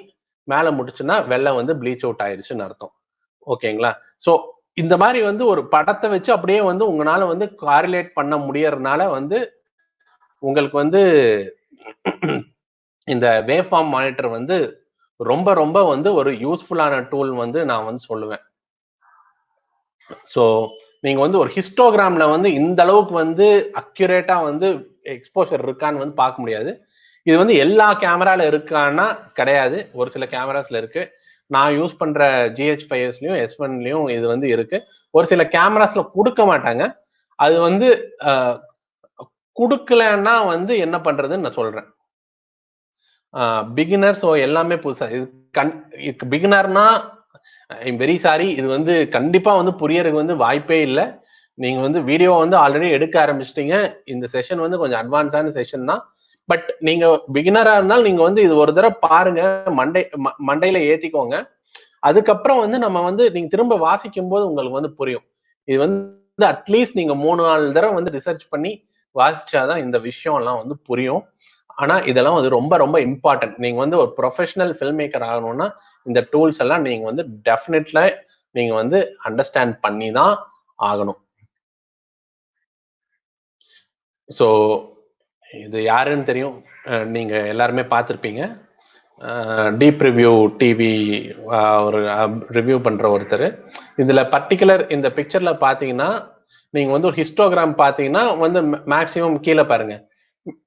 மேல முட்டுச்சுன்னா வெள்ளை வந்து ப்ளீச் அவுட் ஆயிடுச்சுன்னு அர்த்தம், ஓகேங்களா? ஸோ இந்த மாதிரி வந்து ஒரு படத்தை வச்சு அப்படியே வந்து உங்களால வந்து காரிலேட் பண்ண முடியறதுனால வந்து உங்களுக்கு வந்து இந்த வேவ் ஃபார்ம் மானிட்டர் வந்து ரொம்ப ரொம்ப வந்து ஒரு யூஸ்ஃபுல்லான டூல் வந்து நான் வந்து சொல்லுவேன். ஸோ நீங்க வந்து ஒரு ஹிஸ்டோகிராம்ல வந்து இந்த அளவுக்கு வந்து அக்யூரேட்டா வந்து எக்ஸ்போஷர் இருக்கான்னு வந்து பார்க்க முடியாது. இது வந்து எல்லா கேமரால இருக்கான்னா கிடையாது, ஒரு சில கேமராஸ்ல இருக்கு. நான் யூஸ் பண்ற GH5Sலயும் S1லயும் இது வந்து இருக்கு. ஒரு சில கேமராஸ்ல கொடுக்க மாட்டாங்க. அது வந்து கொடுக்கலன்னா வந்து என்ன பண்றதுன்னு நான் சொல்றேன். பிகினர், ஸோ எல்லாமே புதுசா இது பிகினர்னா ஐம் வெரி சாரி, இது வந்து கண்டிப்பா வந்து புரியறதுக்கு வந்து வாய்ப்பே இல்லை. நீங்க வந்து வீடியோ வந்து ஆல்ரெடி எடுக்க ஆரம்பிச்சிட்டீங்க. இந்த செஷன் வந்து கொஞ்சம் அட்வான்ஸான செஷன் தான். பட் நீங்க பிகினரா இருந்தாலும் நீங்க வந்து இது ஒரு தடவை பாருங்க, மண்டையில ஏத்திக்கோங்க. அதுக்கப்புறம் வந்து நம்ம வந்து நீங்க திரும்ப வாசிக்கும் போது உங்களுக்கு வந்து புரியும். இது வந்து அட்லீஸ்ட் நீங்க 3-4 தடவை வந்து ரிசர்ச் பண்ணி வாசிச்சாதான் இந்த விஷயம் எல்லாம் வந்து புரியும். ஆனா இதெல்லாம் வந்து ரொம்ப ரொம்ப இம்பார்ட்டன்ட். நீங்க வந்து ஒரு ப்ரொஃபஷனல் ஃபில்ம் மேக்கர் ஆகணும்னா இந்த டூல்ஸ் எல்லாம் நீங்க வந்து டெஃபினெட்ல நீங்க வந்து அண்டர்ஸ்டாண்ட் பண்ணி தான் ஆகணும். ஸோ இது யாருன்னு தெரியும், நீங்க எல்லாருமே பார்த்துருப்பீங்க. டீப் ரிவ்யூ டிவி ஒரு ரிவ்யூ பண்ற ஒருத்தர். இதுல பர்டிகுலர் இந்த பிக்சர்ல பாத்தீங்கன்னா நீங்க வந்து ஒரு ஹிஸ்டோகிராம் பாத்தீங்கன்னா வந்து மேக்சிமம் கீழே பாருங்க,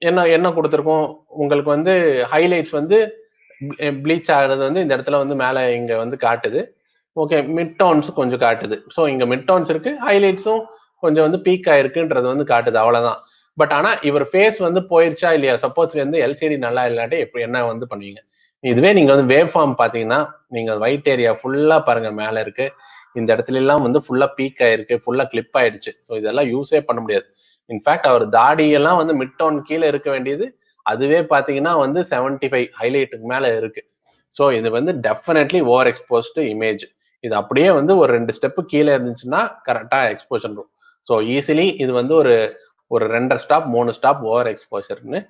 என்ன என்ன கொடுத்துருக்கோம் உங்களுக்கு வந்து ஹைலைட்ஸ் வந்து ப்ளீச் ஆகுறது வந்து இந்த இடத்துல வந்து மேல இங்க வந்து காட்டுது, ஓகே. மிட் டோன்ஸ் கொஞ்சம் காட்டுது. ஸோ இங்க மிட் டோன்ஸ் இருக்கு, ஹைலைட்ஸும் கொஞ்சம் வந்து பீக் ஆயிருக்குன்றது வந்து காட்டுது, அவ்வளவுதான். பட் ஆனா இவர் ஃபேஸ் வந்து போயிருச்சா இல்லையா, சப்போஸ் வந்து எல்சிடி நல்லா இல்லாட்டி எப்படி என்ன வந்து பண்ணுவீங்க. இதுவே நீங்க வந்து வேவ் ஃபார்ம் பாத்தீங்கன்னா நீங்க ஒயிட் ஏரியா ஃபுல்லா பாருங்க மேல இருக்கு, இந்த இடத்துல எல்லாம் வந்து ஃபுல்லா பீக் ஆயிருக்கு, ஃபுல்லா கிளிப் ஆயிடுச்சு. ஸோ இதெல்லாம் யூஸே பண்ண முடியாது. இன்ஃபேக்ட் அவர் தாடி எல்லாம் வந்து மிட் டோன் கீழே இருக்க வேண்டியது அதுவே பாத்தீங்கன்னா வந்து 75 ஹைலைட்டுக்கு மேல இருக்கு. ஸோ இது வந்து டெஃபினெட்லி ஓவர் எக்ஸ்போஸ்டு இமேஜ். இது அப்படியே வந்து ஒரு 2 ஸ்டெப்பு கீழே இருந்துச்சுன்னா கரெக்டா எக்ஸ்போஷர் இருக்கும். ஸோ ஈஸிலி இது வந்து ஒரு 2.5 ஸ்டாப் 3 ஸ்டாப் ஓவர் எக்ஸ்போஷர்னு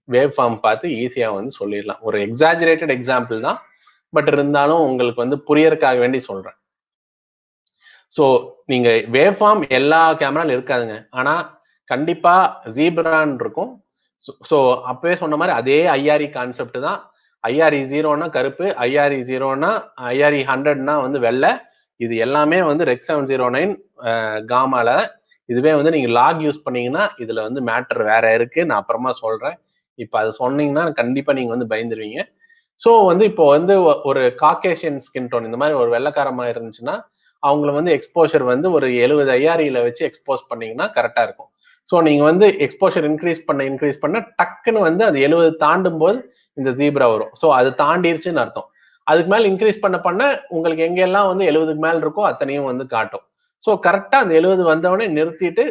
வேவ் ஃபார்ம் பார்த்து ஈஸியா வந்து சொல்லிடலாம். ஒரு எக்ஸாஜரேட்டட் எக்ஸாம்பிள் தான், பட் இருந்தாலும் உங்களுக்கு வந்து புரியறதுக்காக வேண்டி சொல்றேன். ஸோ நீங்க வேவ் ஃபார்ம் எல்லா கேமராலும் இருக்காதுங்க, ஆனா கண்டிப்பா ஜீப்ரான்னு இருக்கும். ஸோ அப்பவே சொன்ன மாதிரி அதே ஐஆர்இ கான்செப்ட் தான். ஐஆர்இ 0னா கருப்பு, ஐஆர்இ 0னா ஐஆர்இ 100னா வந்து வெள்ளை. இது எல்லாமே வந்து ரெக் 709 காமால. இதுவே வந்து நீங்க லாக் யூஸ் பண்ணீங்கன்னா இதுல வந்து மேட்டர் வேற இருக்கு, நான் அப்புறமா சொல்றேன். இப்ப அது சொன்னீங்கன்னா கண்டிப்பா நீங்க வந்து பயந்துருவீங்க. ஸோ வந்து இப்போ வந்து ஒரு காக்கேஷியன் ஸ்கின் டோன் இந்த மாதிரி ஒரு வெள்ளைக்காரமா இருந்துச்சுன்னா அவங்களை வந்து எக்ஸ்போஷர் வந்து ஒரு 70 ஐஆர்இல வச்சு எக்ஸ்போஸ் பண்ணீங்கன்னா கரெக்டா இருக்கும். ஸோ நீங்க வந்து எக்ஸ்போஷர் இன்க்ரீஸ் பண்ண டக்குன்னு வந்து அது 70 தாண்டும் போது இந்த ஜீப்ரா வரும். ஸோ அது தாண்டிருச்சுன்னு அர்த்தம். அதுக்கு மேல இன்க்ரீஸ் பண்ண உங்களுக்கு எங்கெல்லாம் வந்து 70க்கு மேல இருக்கோ அத்தனையும் வந்து காட்டும். ஸோ கரெக்டா அந்த 70 வந்தவொடனே நிறுத்திட்டு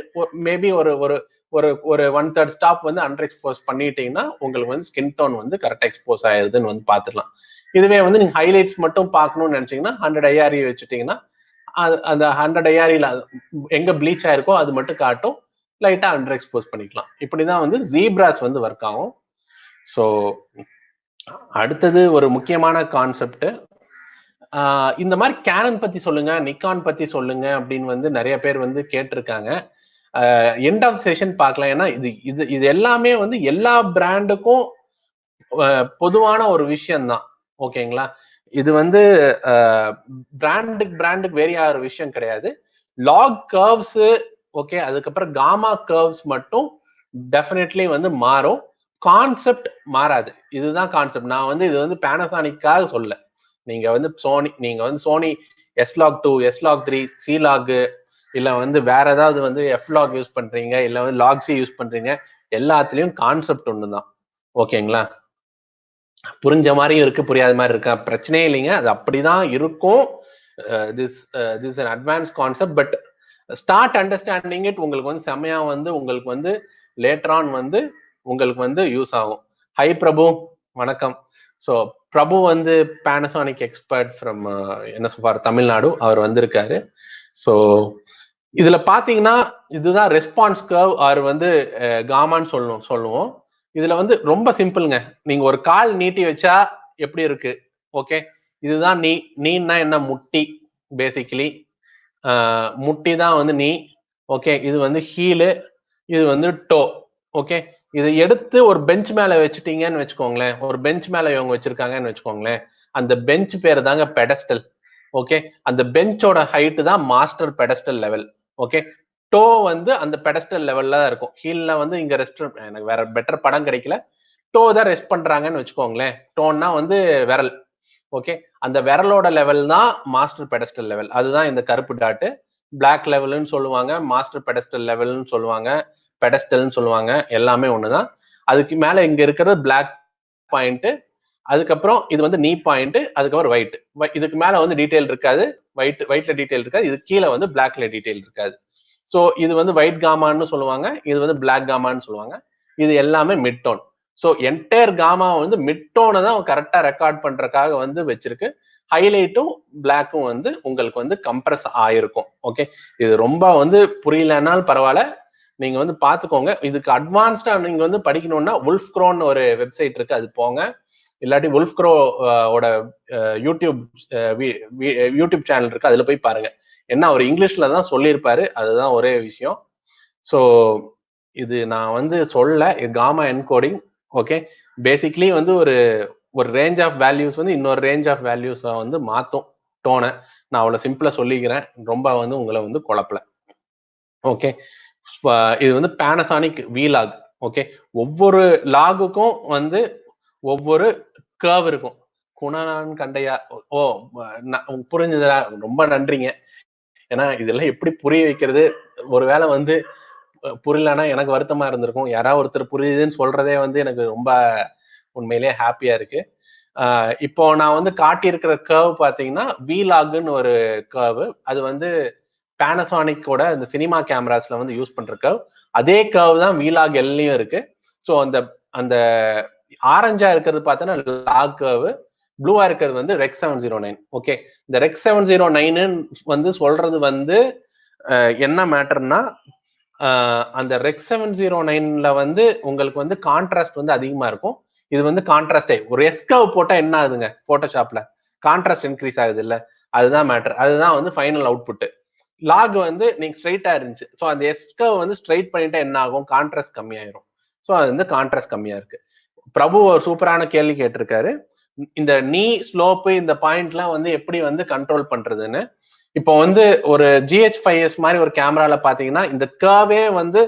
மேபி ஒரு ஒரு ஒரு ஒரு 1/3 ஸ்டாப் வந்து அண்டர் எக்ஸ்போஸ் பண்ணிட்டீங்கன்னா உங்களுக்கு வந்து ஸ்கின் டோன் வந்து கரெக்டா எக்ஸ்போஸ் ஆயிருதுன்னு வந்து பாத்துக்கலாம். இதுவே வந்து நீங்க ஹைலைட்ஸ் மட்டும் பார்க்கணும்னு நினைச்சீங்கன்னா 100 ஐஆர்இ வச்சுட்டீங்கன்னா அந்த 100 ஐஆர்இல எங்க ப்ளீச் ஆயிருக்கோ அது மட்டும் காட்டும், லைட்டா அண்டர் எக்ஸ்போஸ் பண்ணிக்கலாம். இப்படிதான் வந்து ஜீப்ராஸ் வந்து ஒர்க் ஆகும். ஸோ அடுத்தது ஒரு முக்கியமான கான்செப்ட், இந்த மாதிரி கேனன் பத்தி சொல்லுங்க, நிக்கான் பத்தி சொல்லுங்க அப்படின்னு வந்து நிறைய பேர் வந்து கேட்டிருக்காங்க. எண்ட் ஆஃப் செஷன் பார்க்கலாம். ஏன்னா இது இது இது எல்லாமே வந்து எல்லா பிராண்டுக்கும் பொதுவான ஒரு விஷயம் தான். ஓகேங்களா? இது வந்து பிராண்டுக்கு வேரி ஆகிற விஷயம் கிடையாது. லாக் கர்வ்ஸ் ஓகே, அதுக்கப்புறம் காமா கர்வ்ஸ் மட்டும் டெஃபினெட்லி வந்து மாறும், கான்செப்ட் மாறாது. இதுதான் கான்செப்ட். நான் வந்து இது வந்து பேனசானிக்காக சொல்ல. நீங்க வந்து சோனி S-Log2, S-Log3, C-Log இல்ல வந்து வேற ஏதாவது வந்து F-Log யூஸ் பண்றீங்க, இல்ல வந்து Log-C யூஸ் பண்றீங்க, எல்லாத்துலயும் கான்செப்ட் ஒண்ணுதான். ஓகேங்களா? புரிஞ்ச மாதிரியும் இருக்கு, புரியாத மாதிரி இருக்கா, பிரச்சனையே இல்லைங்க. அது அப்படிதான் இருக்கும். This an advanced concept, but start understanding it. உங்களுக்கு வந்து செம்மையா வந்து உங்களுக்கு வந்து லேட்டர் ஆன் வந்து உங்களுக்கு வந்து யூஸ் ஆகும். ஹை பிரபு, வணக்கம். ஸோ பிரபு வந்து Panasonic expert from NSFR Tamil Nadu, அவர் வந்திருக்காரு. ஸோ இதுல பாத்தீங்கன்னா இதுதான் ரெஸ்பான்ஸ் கர்வ், அவர் வந்து காமான்னு சொல்லுவோம். இதுல வந்து ரொம்ப சிம்பிள்ங்க. நீங்க ஒரு கால் நீட்டி வச்சா எப்படி இருக்கு? ஓகே, இதுதான் நீன்னா என்ன? முட்டி. பேசிக்கலி முட்டி தான் வந்து நீ. ஓகே, இது வந்து ஹீலு, இது வந்து டோ. ஓகே, இதை எடுத்து ஒரு பெஞ்ச் மேல வச்சுட்டீங்கன்னு வச்சுக்கோங்களேன், ஒரு பெஞ்ச் மேல இவங்க வச்சிருக்காங்கன்னு வச்சுக்கோங்களேன், அந்த பெஞ்ச் பேர் தாங்க பெடஸ்டல். ஓகே, அந்த பெஞ்சோட ஹைட் தான் master pedestal level. Okay, to வந்து அந்த பெடஸ்டல் லெவல்ல தான் இருக்கும். ஹீல்ல வந்து இங்க ரெஸ்ட், எனக்கு வேற பெட்டர் படம் கிடைக்கல, டோ தான் ரெஸ்ட் பண்றாங்கன்னு வச்சுக்கோங்களேன். டோன்னா வந்து விரல். ஓகே, அந்த விரலோட லெவல் தான் மாஸ்டர் பெடஸ்டல் லெவல். அதுதான் இந்த கருப்பு டாட்டு. பிளாக் லெவல்னு சொல்லுவாங்க, மாஸ்டர் பெடஸ்டல் லெவல்னு சொல்லுவாங்க, பெடஸ்டல்னு சொல்லுவாங்க, எல்லாமே ஒண்ணுதான். அதுக்கு மேல இங்க இருக்கிறது பிளாக் பாயிண்ட், அதுக்கப்புறம் இது வந்து நீ பாயிண்ட், அதுக்கப்புறம் ஒயிட். இதுக்கு மேல வந்து டீடைல் இருக்காது, ஒயிட்ல டீடைல் இருக்காது, இது கீழே வந்து பிளாக்ல டீடைல் இருக்காது. ஸோ இது வந்து ஒயிட் காமான்னு சொல்லுவாங்க, இது வந்து பிளாக் காமான்னு சொல்லுவாங்க. இது எல்லாமே mid tone. So entire gamma வந்து மிட் டோனை தான் கரெக்டா ரெக்கார்ட் பண்றதுக்காக வந்து வச்சிருக்கு. ஹைலைட்டும் பிளாக்கும் வந்து உங்களுக்கு வந்து கம்ப்ரஸ் ஆயிருக்கும். ஓகே, இது ரொம்ப வந்து புரியலனாலும் பரவாயில்ல, நீங்க வந்து பாத்துக்கோங்க. இதுக்கு அட்வான்ஸ்டா நீங்க வந்து படிக்கணும்னா வுல்ஃப் க்ரோன்னு ஒரு வெப்சைட் இருக்கு, அது போங்க. இல்லாட்டி வுல்ஃப் க்ரோ ஓட யூடியூப் சேனல் இருக்கு, அதுல போய் பாருங்க. என்ன அவர் இங்கிலீஷ்ல தான் சொல்லியிருப்பாரு, அதுதான் ஒரே விஷயம். ஸோ இது நான் வந்து சொல்ல, காமா என்கோடிங். ஓகே, பேசிக்லி வந்து ஒரு ரேஞ்ச் ஆஃப் வேல்யூஸ் வந்து இன்னொரு ரேஞ்ச் ஆஃப் வேல்யூஸ் வந்து மாத்தும் டோனை. நான் அவ்வளவு சிம்பிளா சொல்லிக்கிறேன், ரொம்ப வந்து உங்களை வந்து குழப்பல. ஓகே, இது வந்து பேனசானிக் V-Log. ஓகே, ஒவ்வொரு லாகுக்கும் வந்து ஒவ்வொரு கர்வ் இருக்கும். குணான் கண்டையா, ஓ புரிஞ்சதா? ரொம்ப நன்றிங்க. ஏன்னா இதெல்லாம் எப்படி புரிய வைக்கிறது, ஒருவேளை வந்து புரியலன்னா எனக்கு வருத்தமா இருந்திருக்கும். யாராவது ஒருத்தர் புரியுதுன்னு சொல்றதே வந்து எனக்கு ரொம்ப உண்மையிலேயே ஹாப்பியா இருக்கு. இப்போ நான் வந்து காட்டியிருக்கிற கர்வ் பாத்தீங்கன்னா V-Logன்னு ஒரு கர்வ். அது வந்து பேனசானிக்கோட இந்த சினிமா கேமராஸ்ல வந்து யூஸ் பண்ற கர்வ். அதே கர்வ் தான் V-Log Lலயும் இருக்கு. ஸோ அந்த ஆரஞ்சா இருக்கிறது பார்த்தோன்னா லாக் கர்வ், ப்ளூவா இருக்கிறது வந்து ரெக் 709. ஓகே, இந்த ரெக் 709 வந்து சொல்றது வந்து என்ன மேட்டர்னா, அந்த ரெக் 709ல வந்து உங்களுக்கு வந்து கான்ட்ராஸ்ட் வந்து அதிகமா இருக்கும். இது வந்து கான்ட்ராஸ்ட் ஒரு எஸ்கவ் போட்டா என்ன ஆகுதுங்க போட்டோஷாப்ல, கான்ட்ராஸ்ட் இன்க்ரீஸ் ஆகுது இல்ல, அதுதான் மேட்டர். அதுதான் வந்து ஃபைனல் அவுட்புட். லாக் வந்து நீங்க ஸ்ட்ரைட்டா இருந்துச்சு, ஸோ அந்த எஸ்கவ் வந்து ஸ்ட்ரைட் பண்ணிட்டா என்ன ஆகும், கான்ட்ராஸ்ட் கம்மியாயிரும். ஸோ அது வந்து கான்ட்ராஸ்ட் கம்மியா இருக்கு. பிரபு ஒரு சூப்பரான கேள்வி கேட்டிருக்காரு, இந்த நீ ஸ்லோப்பு இந்த பாயிண்ட்லாம் வந்து எப்படி வந்து கண்ட்ரோல் பண்றதுன்னு. இப்போ வந்து ஒரு GH5S மாதிரி ஒரு கேமரால பாத்தீங்கன்னா இந்த கர்வே வந்து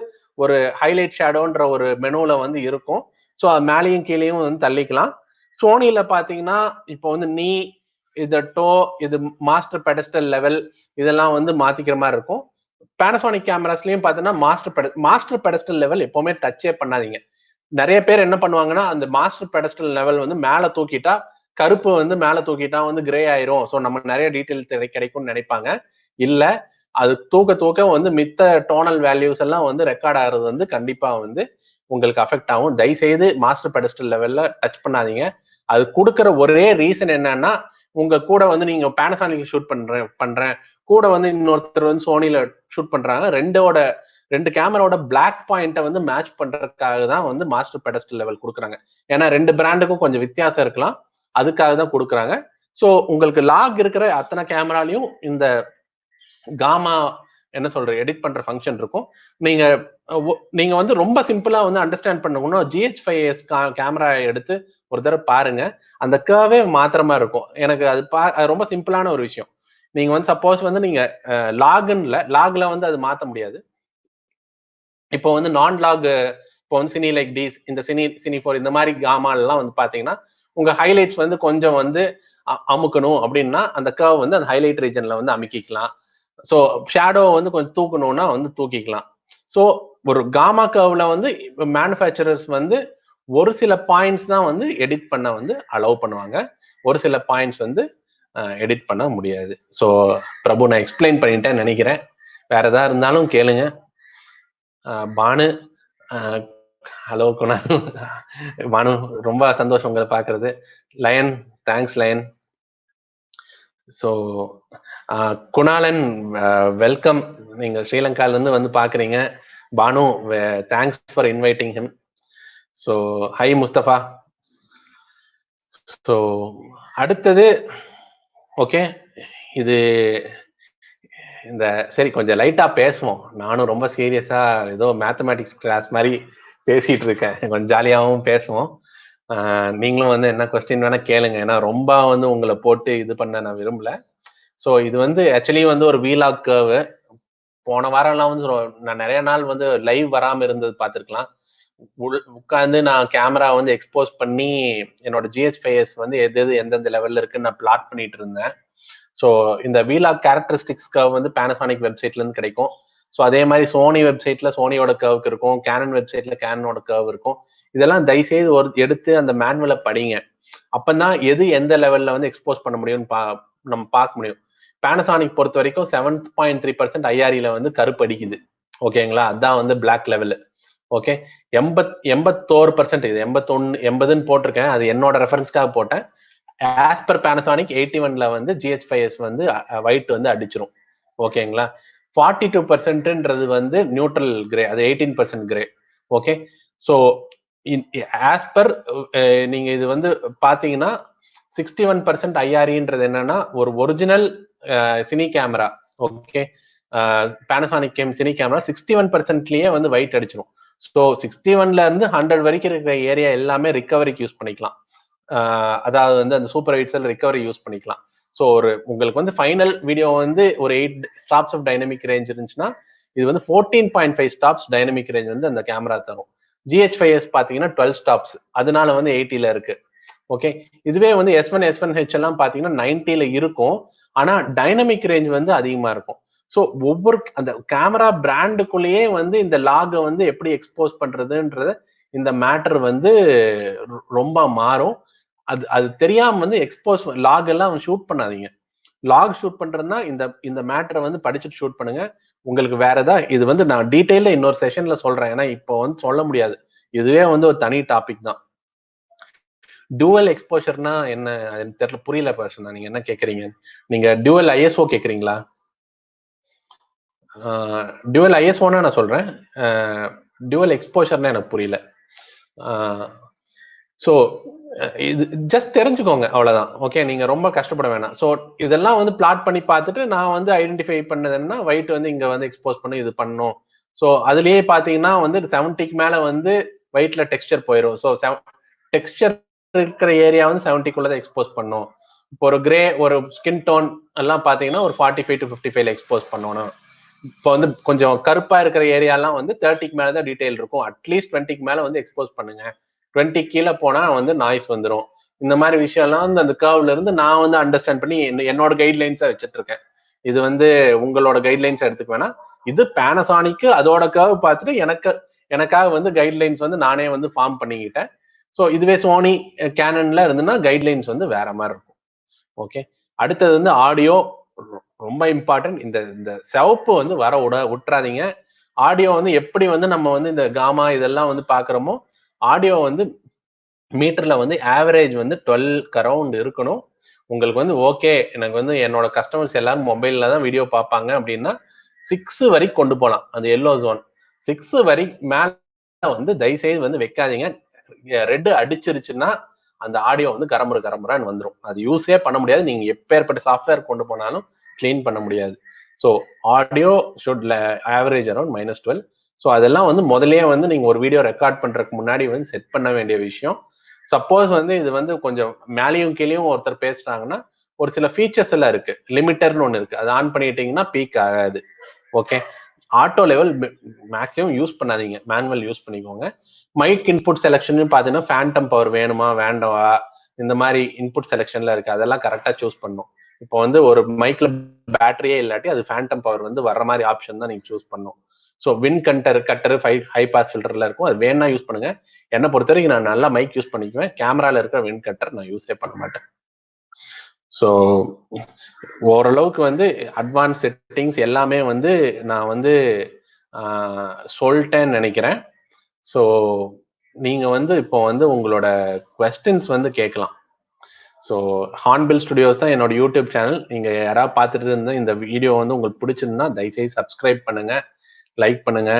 ஒரு ஹைலைட் ஷேடோன்ற ஒரு மெனுல வந்து இருக்கும். ஸோ அது மேலேயும் கீழேயும் வந்து தள்ளிக்கலாம். சோனியில பாத்தீங்கன்னா இப்போ வந்து நீ இது டோ, இது மாஸ்டர் பெடஸ்டல் லெவல், இதெல்லாம் வந்து மாத்திக்கிற மாதிரி இருக்கும். பேனசோனிக் கேமராஸ்லயும் பாத்தீங்கன்னா மாஸ்டர் பெடஸ்டல் லெவல் எப்பவுமே டச்சே பண்ணாதீங்க. நிறைய பேர் என்ன பண்ணுவாங்கன்னா அந்த மாஸ்டர் பெடஸ்டல் லெவல் வந்து மேல தூக்கிட்டா, கருப்பு வந்து மேல தூக்கிட்டா வந்து கிரே ஆயிரும், ஸோ நமக்கு நிறைய டீட்டெயில் கிடைக்கும்னு நினைப்பாங்க. இல்ல, அது தூக்க தூக்க வந்து மித்த டோனல் வேல்யூஸ் எல்லாம் வந்து ரெக்கார்ட் ஆகிறது வந்து கண்டிப்பா வந்து உங்களுக்கு அஃபெக்ட் ஆகும். தயவுசெய்து மாஸ்டர் பெடஸ்டல் லெவல்ல டச் பண்ணாதீங்க. அது கொடுக்குற ஒரே ரீசன் என்னன்னா, உங்க கூட வந்து நீங்க பேனசானிக் ஷூட் பண்றேன் கூட வந்து இன்னொருத்தர் வந்து சோனில ஷூட் பண்றாங்க, ரெண்டு கேமராவோட பிளாக் பாயிண்ட்டை வந்து மேட்ச் பண்றதுக்காக தான் வந்து மாஸ்டர் பெடஸ்டல் லெவல் கொடுக்குறாங்க. ஏன்னா ரெண்டு பிராண்டுக்கும் கொஞ்சம் வித்தியாசம் இருக்கலாம், அதுக்காக தான் கொடுக்குறாங்க. ஸோ உங்களுக்கு லாக் இருக்கிற அத்தனை கேமராலையும் இந்த காமா என்ன சொல்ற எடிட் பண்ற ஃபங்க்ஷன் இருக்கும். நீங்க வந்து ரொம்ப சிம்பிளா வந்து அண்டர்ஸ்டாண்ட் பண்ணணும்னா GH5S கேமரா எடுத்து ஒரு தடவை பாருங்க, அந்த கர்வே மாத்திரமா இருக்கும். எனக்கு அது ரொம்ப சிம்பிளான ஒரு விஷயம். நீங்க வந்து சப்போஸ் வந்து நீங்க லாக்ல வந்து அது மாத்த முடியாது. இப்போ வந்து நான் லாக், இப்போ வந்து சினி லைக் டீஸ், இந்த சினி 4 இந்த மாதிரி காமாலாம் வந்து பாத்தீங்கன்னா உங்க ஹைலைட்ஸ் வந்து கொஞ்சம் வந்து அமுக்கணும் அப்படின்னா அந்த கர்வ் வந்து அந்த ஹைலைட் ரீஜன்ல வந்து அமுக்கிக்கலாம். ஸோ ஷேடோ வந்து கொஞ்சம் தூக்கணும்னா வந்து தூக்கிக்கலாம். ஸோ ஒரு காமா கர்வ்ல வந்து மேனுஃபேக்சரர்ஸ் வந்து ஒரு சில பாயிண்ட்ஸ் தான் வந்து எடிட் பண்ண வந்து அலோவ் பண்ணுவாங்க, ஒரு சில பாயிண்ட்ஸ் வந்து எடிட் பண்ண முடியாது. ஸோ பிரபு நான் எக்ஸ்பிளைன் பண்ணிட்டேன்னு நினைக்கிறேன். வேற ஏதாவது இருந்தாலும் கேளுங்க. பானு, ஹலோ குணால். பானு, ரொம்ப சந்தோஷம் உங்களை பார்க்கறது. Lion, thanks Lion. So Gunalan, welcome. நீங்க ஸ்ரீலங்கால இருந்து வந்து பாக்குறீங்க. Banu, thanks for inviting him. So hi Mustafa. So அடுத்தது ஓகே, இது இந்த சரி கொஞ்சம் லைட்டா பேசுவோம். நானும் ரொம்ப சீரியஸா ஏதோ மேத்தமேட்டிக்ஸ் கிளாஸ் மாதிரி பேசிட்டு இருக்கேன், கொஞ்சம் ஜாலியாகவும் பேசுவோம். நீங்களும் வந்து என்ன கொஸ்டின் வேணா கேளுங்க, ஏன்னா ரொம்ப வந்து உங்களை போட்டு இது பண்ண நான் விரும்பல. ஸோ இது வந்து ஆக்சுவலி வந்து ஒரு வீலாக் கர்வு. போன வாரம்லாம் வந்து நான் நிறைய நாள் வந்து லைவ் வராம இருந்தது பார்த்துருக்கலாம். உட்காந்து நான் கேமரா வந்து எக்ஸ்போஸ் பண்ணி என்னோட GH5S வந்து எது எந்தெந்த லெவல்ல இருக்குன்னு நான் பிளாட் பண்ணிட்டு இருந்தேன். ஸோ இந்த வீலாக் கேரக்டரிஸ்டிக்ஸ் கர்வ் வந்து பேனசானிக் வெப்சைட்ல இருந்து கிடைக்கும். ஸோ அதே மாதிரி சோனி வெப்சைட்ல சோனியோட கர்வுக்கு இருக்கும், கேனன் வெப்சைட்ல கேனனோட கர்வ் இருக்கும். இதெல்லாம் தயவுசெய்து எடுத்து அந்த மேனுவலை படிங்க. அப்பதான் எது எந்த லெவல்ல வந்து எக்ஸ்போஸ் பண்ண முடியும்னு நம்ம பார்க்க முடியும். பேனசானிக் பொறுத்த வரைக்கும் 7.3% IREல வந்து கருப்பு அடிக்குது. ஓகேங்களா, அதுதான் வந்து பிளாக் லெவல். ஓகே, 81%, இது 80ன்னு போட்டிருக்கேன், அது என்னோட ரெஃபரன்ஸ்க்காக போட்டேன். ஆஸ் பர் பேனசானிக் 81ல வந்து GH5S வந்து ஒயிட் வந்து அடிச்சிரும். ஓகேங்களா, 42%ன்றது வந்து நியூட்ரல் கிரே, அது 18% grey. Okay, so as per நீங்க இது வந்து பாத்தீங்கன்னா 61% IREன்றது என்னன்னா ஒரு original cine camera. Okay, Panasonic cine camera 61%லயே வந்து ஒயிட் அடிச்சிடும். ஸோ 61ல இருந்து 100 வரைக்கும் இருக்கிற ஏரியா எல்லாமே ரிகவரிக்கு யூஸ் பண்ணிக்கலாம். அதாவது வந்து அந்த சூப்பர் ஹைட்ஸில் ரிகவரி யூஸ் பண்ணிக்கலாம். ஸோ உங்களுக்கு வந்து ஃபைனல் வீடியோ வந்து ஒரு 8 ஸ்டாப்ஸ் ஆஃப் டைனமிக் ரேஞ்ச் இருந்துச்சுன்னா இது வந்து 14.5 ஸ்டாப்ஸ் டைனமிக் ரேஞ்ச் வந்து அந்த கேமரா தரும். GH5S பாத்தீங்கன்னா 12 ஸ்டாப்ஸ், அதனால வந்து 80ல இருக்கு. ஓகே, இதுவே வந்து S1 S1H எல்லாம் பாத்தீங்கன்னா 90ல இருக்கும், ஆனா டைனமிக் ரேஞ்ச் வந்து அதிகமா இருக்கும். ஸோ ஒவ்வொரு அந்த கேமரா பிராண்டுக்குள்ளேயே வந்து இந்த லாகை வந்து எப்படி எக்ஸ்போஸ் பண்றதுன்றது இந்த மேட்டர் வந்து ரொம்ப மாறும். அது தெரியாம வந்து எக்ஸ்போஸ் லாக் எல்லாம் ஷூட் பண்ணாதீங்க. லாக் ஷூட் பண்றதுன்னா இந்த மேட்டரை வந்து படிச்சுட்டு ஷூட் பண்ணுங்க. உங்களுக்கு வேற ஏதாவது இது வந்து நான் டீடைல்ல இன்னொரு செஷன்ல சொல்றேன், ஏன்னா இப்போ வந்து சொல்ல முடியாது, இதுவே வந்து ஒரு தனி டாபிக் தான். டூவல் எக்ஸ்போஷர்னா என்ன தெரியல, புரியல பர்சனா நீங்க என்ன கேக்குறீங்க? நீங்க டியூவல் ஐஎஸ்ஓ கேக்குறீங்களா? டியூவல் ஐஎஸ்ஓனா நான் சொல்றேன். டியூவல் எக்ஸ்போஷர்னா எனக்கு புரியல. ஸோ இது ஜஸ்ட் தெரிஞ்சுக்கோங்க, அவ்வளவுதான். ஓகே, நீங்க ரொம்ப கஷ்டப்பட வேணாம். ஸோ இதெல்லாம் வந்து பிளாட் பண்ணி பார்த்துட்டு நான் வந்து ஐடென்டிஃபை பண்ணது என்ன, ஒயிட் வந்து இங்க வந்து எக்ஸ்போஸ் பண்ணி இது பண்ணும். ஸோ அதுலயே பாத்தீங்கன்னா வந்து 70க்கு மேல வந்து ஒயிட்ல டெக்ஸ்டர் போயிடும். ஸோ டெக்ஸ்டர் இருக்கிற ஏரியா வந்து 70க்குள்ளதான் எக்ஸ்போஸ் பண்ணும். இப்போ ஒரு கிரே, ஒரு ஸ்கின் டோன் எல்லாம் பாத்தீங்கன்னா ஒரு 45 to 55ல எக்ஸ்போஸ் பண்ணணும். இப்போ வந்து கொஞ்சம் கருப்பா இருக்கிற ஏரியாலாம் வந்து 30க்கு மேலதான் டீடைல் இருக்கும். அட்லீஸ்ட் 20க்கு மேல வந்து எக்ஸ்போஸ் பண்ணுங்க. 20 கீழே போனா வந்து நாய்ஸ் வந்துடும். இந்த மாதிரி விஷயம்லாம் வந்து அந்த கர்வ்ல இருந்து நான் வந்து அண்டர்ஸ்டாண்ட் பண்ணி என்னோட கைட்லைன்ஸா வச்சுட்டு இருக்கேன். இது வந்து உங்களோட கைட்லைன்ஸ் எடுத்துக்க வேணாம். இது பேனசானிக்கு அதோட கர்வ் பார்த்துட்டு எனக்காக வந்து கைட்லைன்ஸ் வந்து நானே வந்து ஃபார்ம் பண்ணிக்கிட்டேன். ஸோ இதுவே சோனி கேனன்ல இருந்துன்னா கைட்லைன்ஸ் வந்து வேற மாதிரி இருக்கும். ஓகே, அடுத்தது வந்து ஆடியோ ரொம்ப இம்பார்ட்டன்ட். இந்த சிவப்பு வந்து வர விட்டுறாதீங்க. ஆடியோ வந்து எப்படி வந்து நம்ம வந்து இந்த காமா இதெல்லாம் வந்து பாக்குறோமோ, ஆடியோ வந்து மீட்டர்ல வந்து ஆவரேஜ் வந்து 12 அரௌண்ட் இருக்கணும். உங்களுக்கு வந்து ஓகே, எனக்கு வந்து என்னோட கஸ்டமர்ஸ் எல்லாரும் மொபைல்ல தான் வீடியோ பார்ப்பாங்க அப்படின்னா 6 வரைக்கும் கொண்டு போகலாம். அது எல்லோ ஜோன் 6 வரை மேல வந்து தயவுசெய்து வந்து வைக்காதீங்க. ரெட் அடிச்சிருச்சுன்னா அந்த ஆடியோ வந்து கரம்பரான்னு வந்துடும். அது யூஸே பண்ண முடியாது. நீங்க எப்பேற்பட்ட சாஃப்ட்வேர் கொண்டு போனாலும் கிளீன் பண்ண முடியாது. So audio should average around -12. So அதெல்லாம் வந்து முதல்லயே வந்து நீங்க ஒரு வீடியோ ரெக்கார்ட் பண்றதுக்கு முன்னாடி வந்து செட் பண்ண வேண்டிய விஷயம். சப்போஸ் வந்து இது வந்து கொஞ்சம் மேலேயும் கீழேயும் ஒருத்தர் பேசுறாங்கன்னா ஒரு சில ஃபீச்சர்ஸ் எல்லாம் இருக்கு. லிமிட்டர்னு ஒன்று இருக்கு. அதை ஆன் பண்ணிட்டீங்கன்னா பீக் ஆகாது. Okay, auto level maximum use பண்ணாதீங்க, மேனுவல் யூஸ் பண்ணிக்கோங்க. மைக் இன்புட் செலக்ஷன் பாத்தீங்கன்னா ஃபேண்டம் பவர் வேணுமா வேண்டாவா, இந்த மாதிரி இன்புட் செலக்ஷன்ல இருக்கு. அதெல்லாம் கரெக்டா சூஸ் பண்ணும். இப்போ வந்து ஒரு மைக்ல பேட்டரியே இல்லாட்டி அது ஃபேண்டம் பவர் வந்து வர்ற மாதிரி ஆப்ஷன் தான் நீங்க சூஸ் பண்ணும். So wind cutter high pass ஃபில்டர்ல இருக்கும். அது வேணா யூஸ் பண்ணுங்க. என்னை பொறுத்த வரைக்கும் நான் நல்லா மைக் யூஸ் பண்ணிக்குவேன். கேமரால இருக்கிற வின் கட்டர் நான் யூஸே பண்ண மாட்டேன். ஸோ ஓரளவுக்கு வந்து அட்வான்ஸ் செட்டிங்ஸ் எல்லாமே வந்து நான் வந்து சொல்லிட்டேன்னு நினைக்கிறேன். ஸோ நீங்க வந்து இப்போ வந்து உங்களோட கொஸ்டின்ஸ் வந்து கேட்கலாம். ஸோ ஹார்ன்பில் ஸ்டுடியோஸ் தான் என்னோட யூடியூப் சேனல். நீங்க யாராவது பார்த்துட்டு இருந்தா இந்த வீடியோ வந்து உங்களுக்கு பிடிச்சிருந்தா தயவுசெய்து சப்ஸ்கிரைப் பண்ணுங்க, லைக் பண்ணுங்க.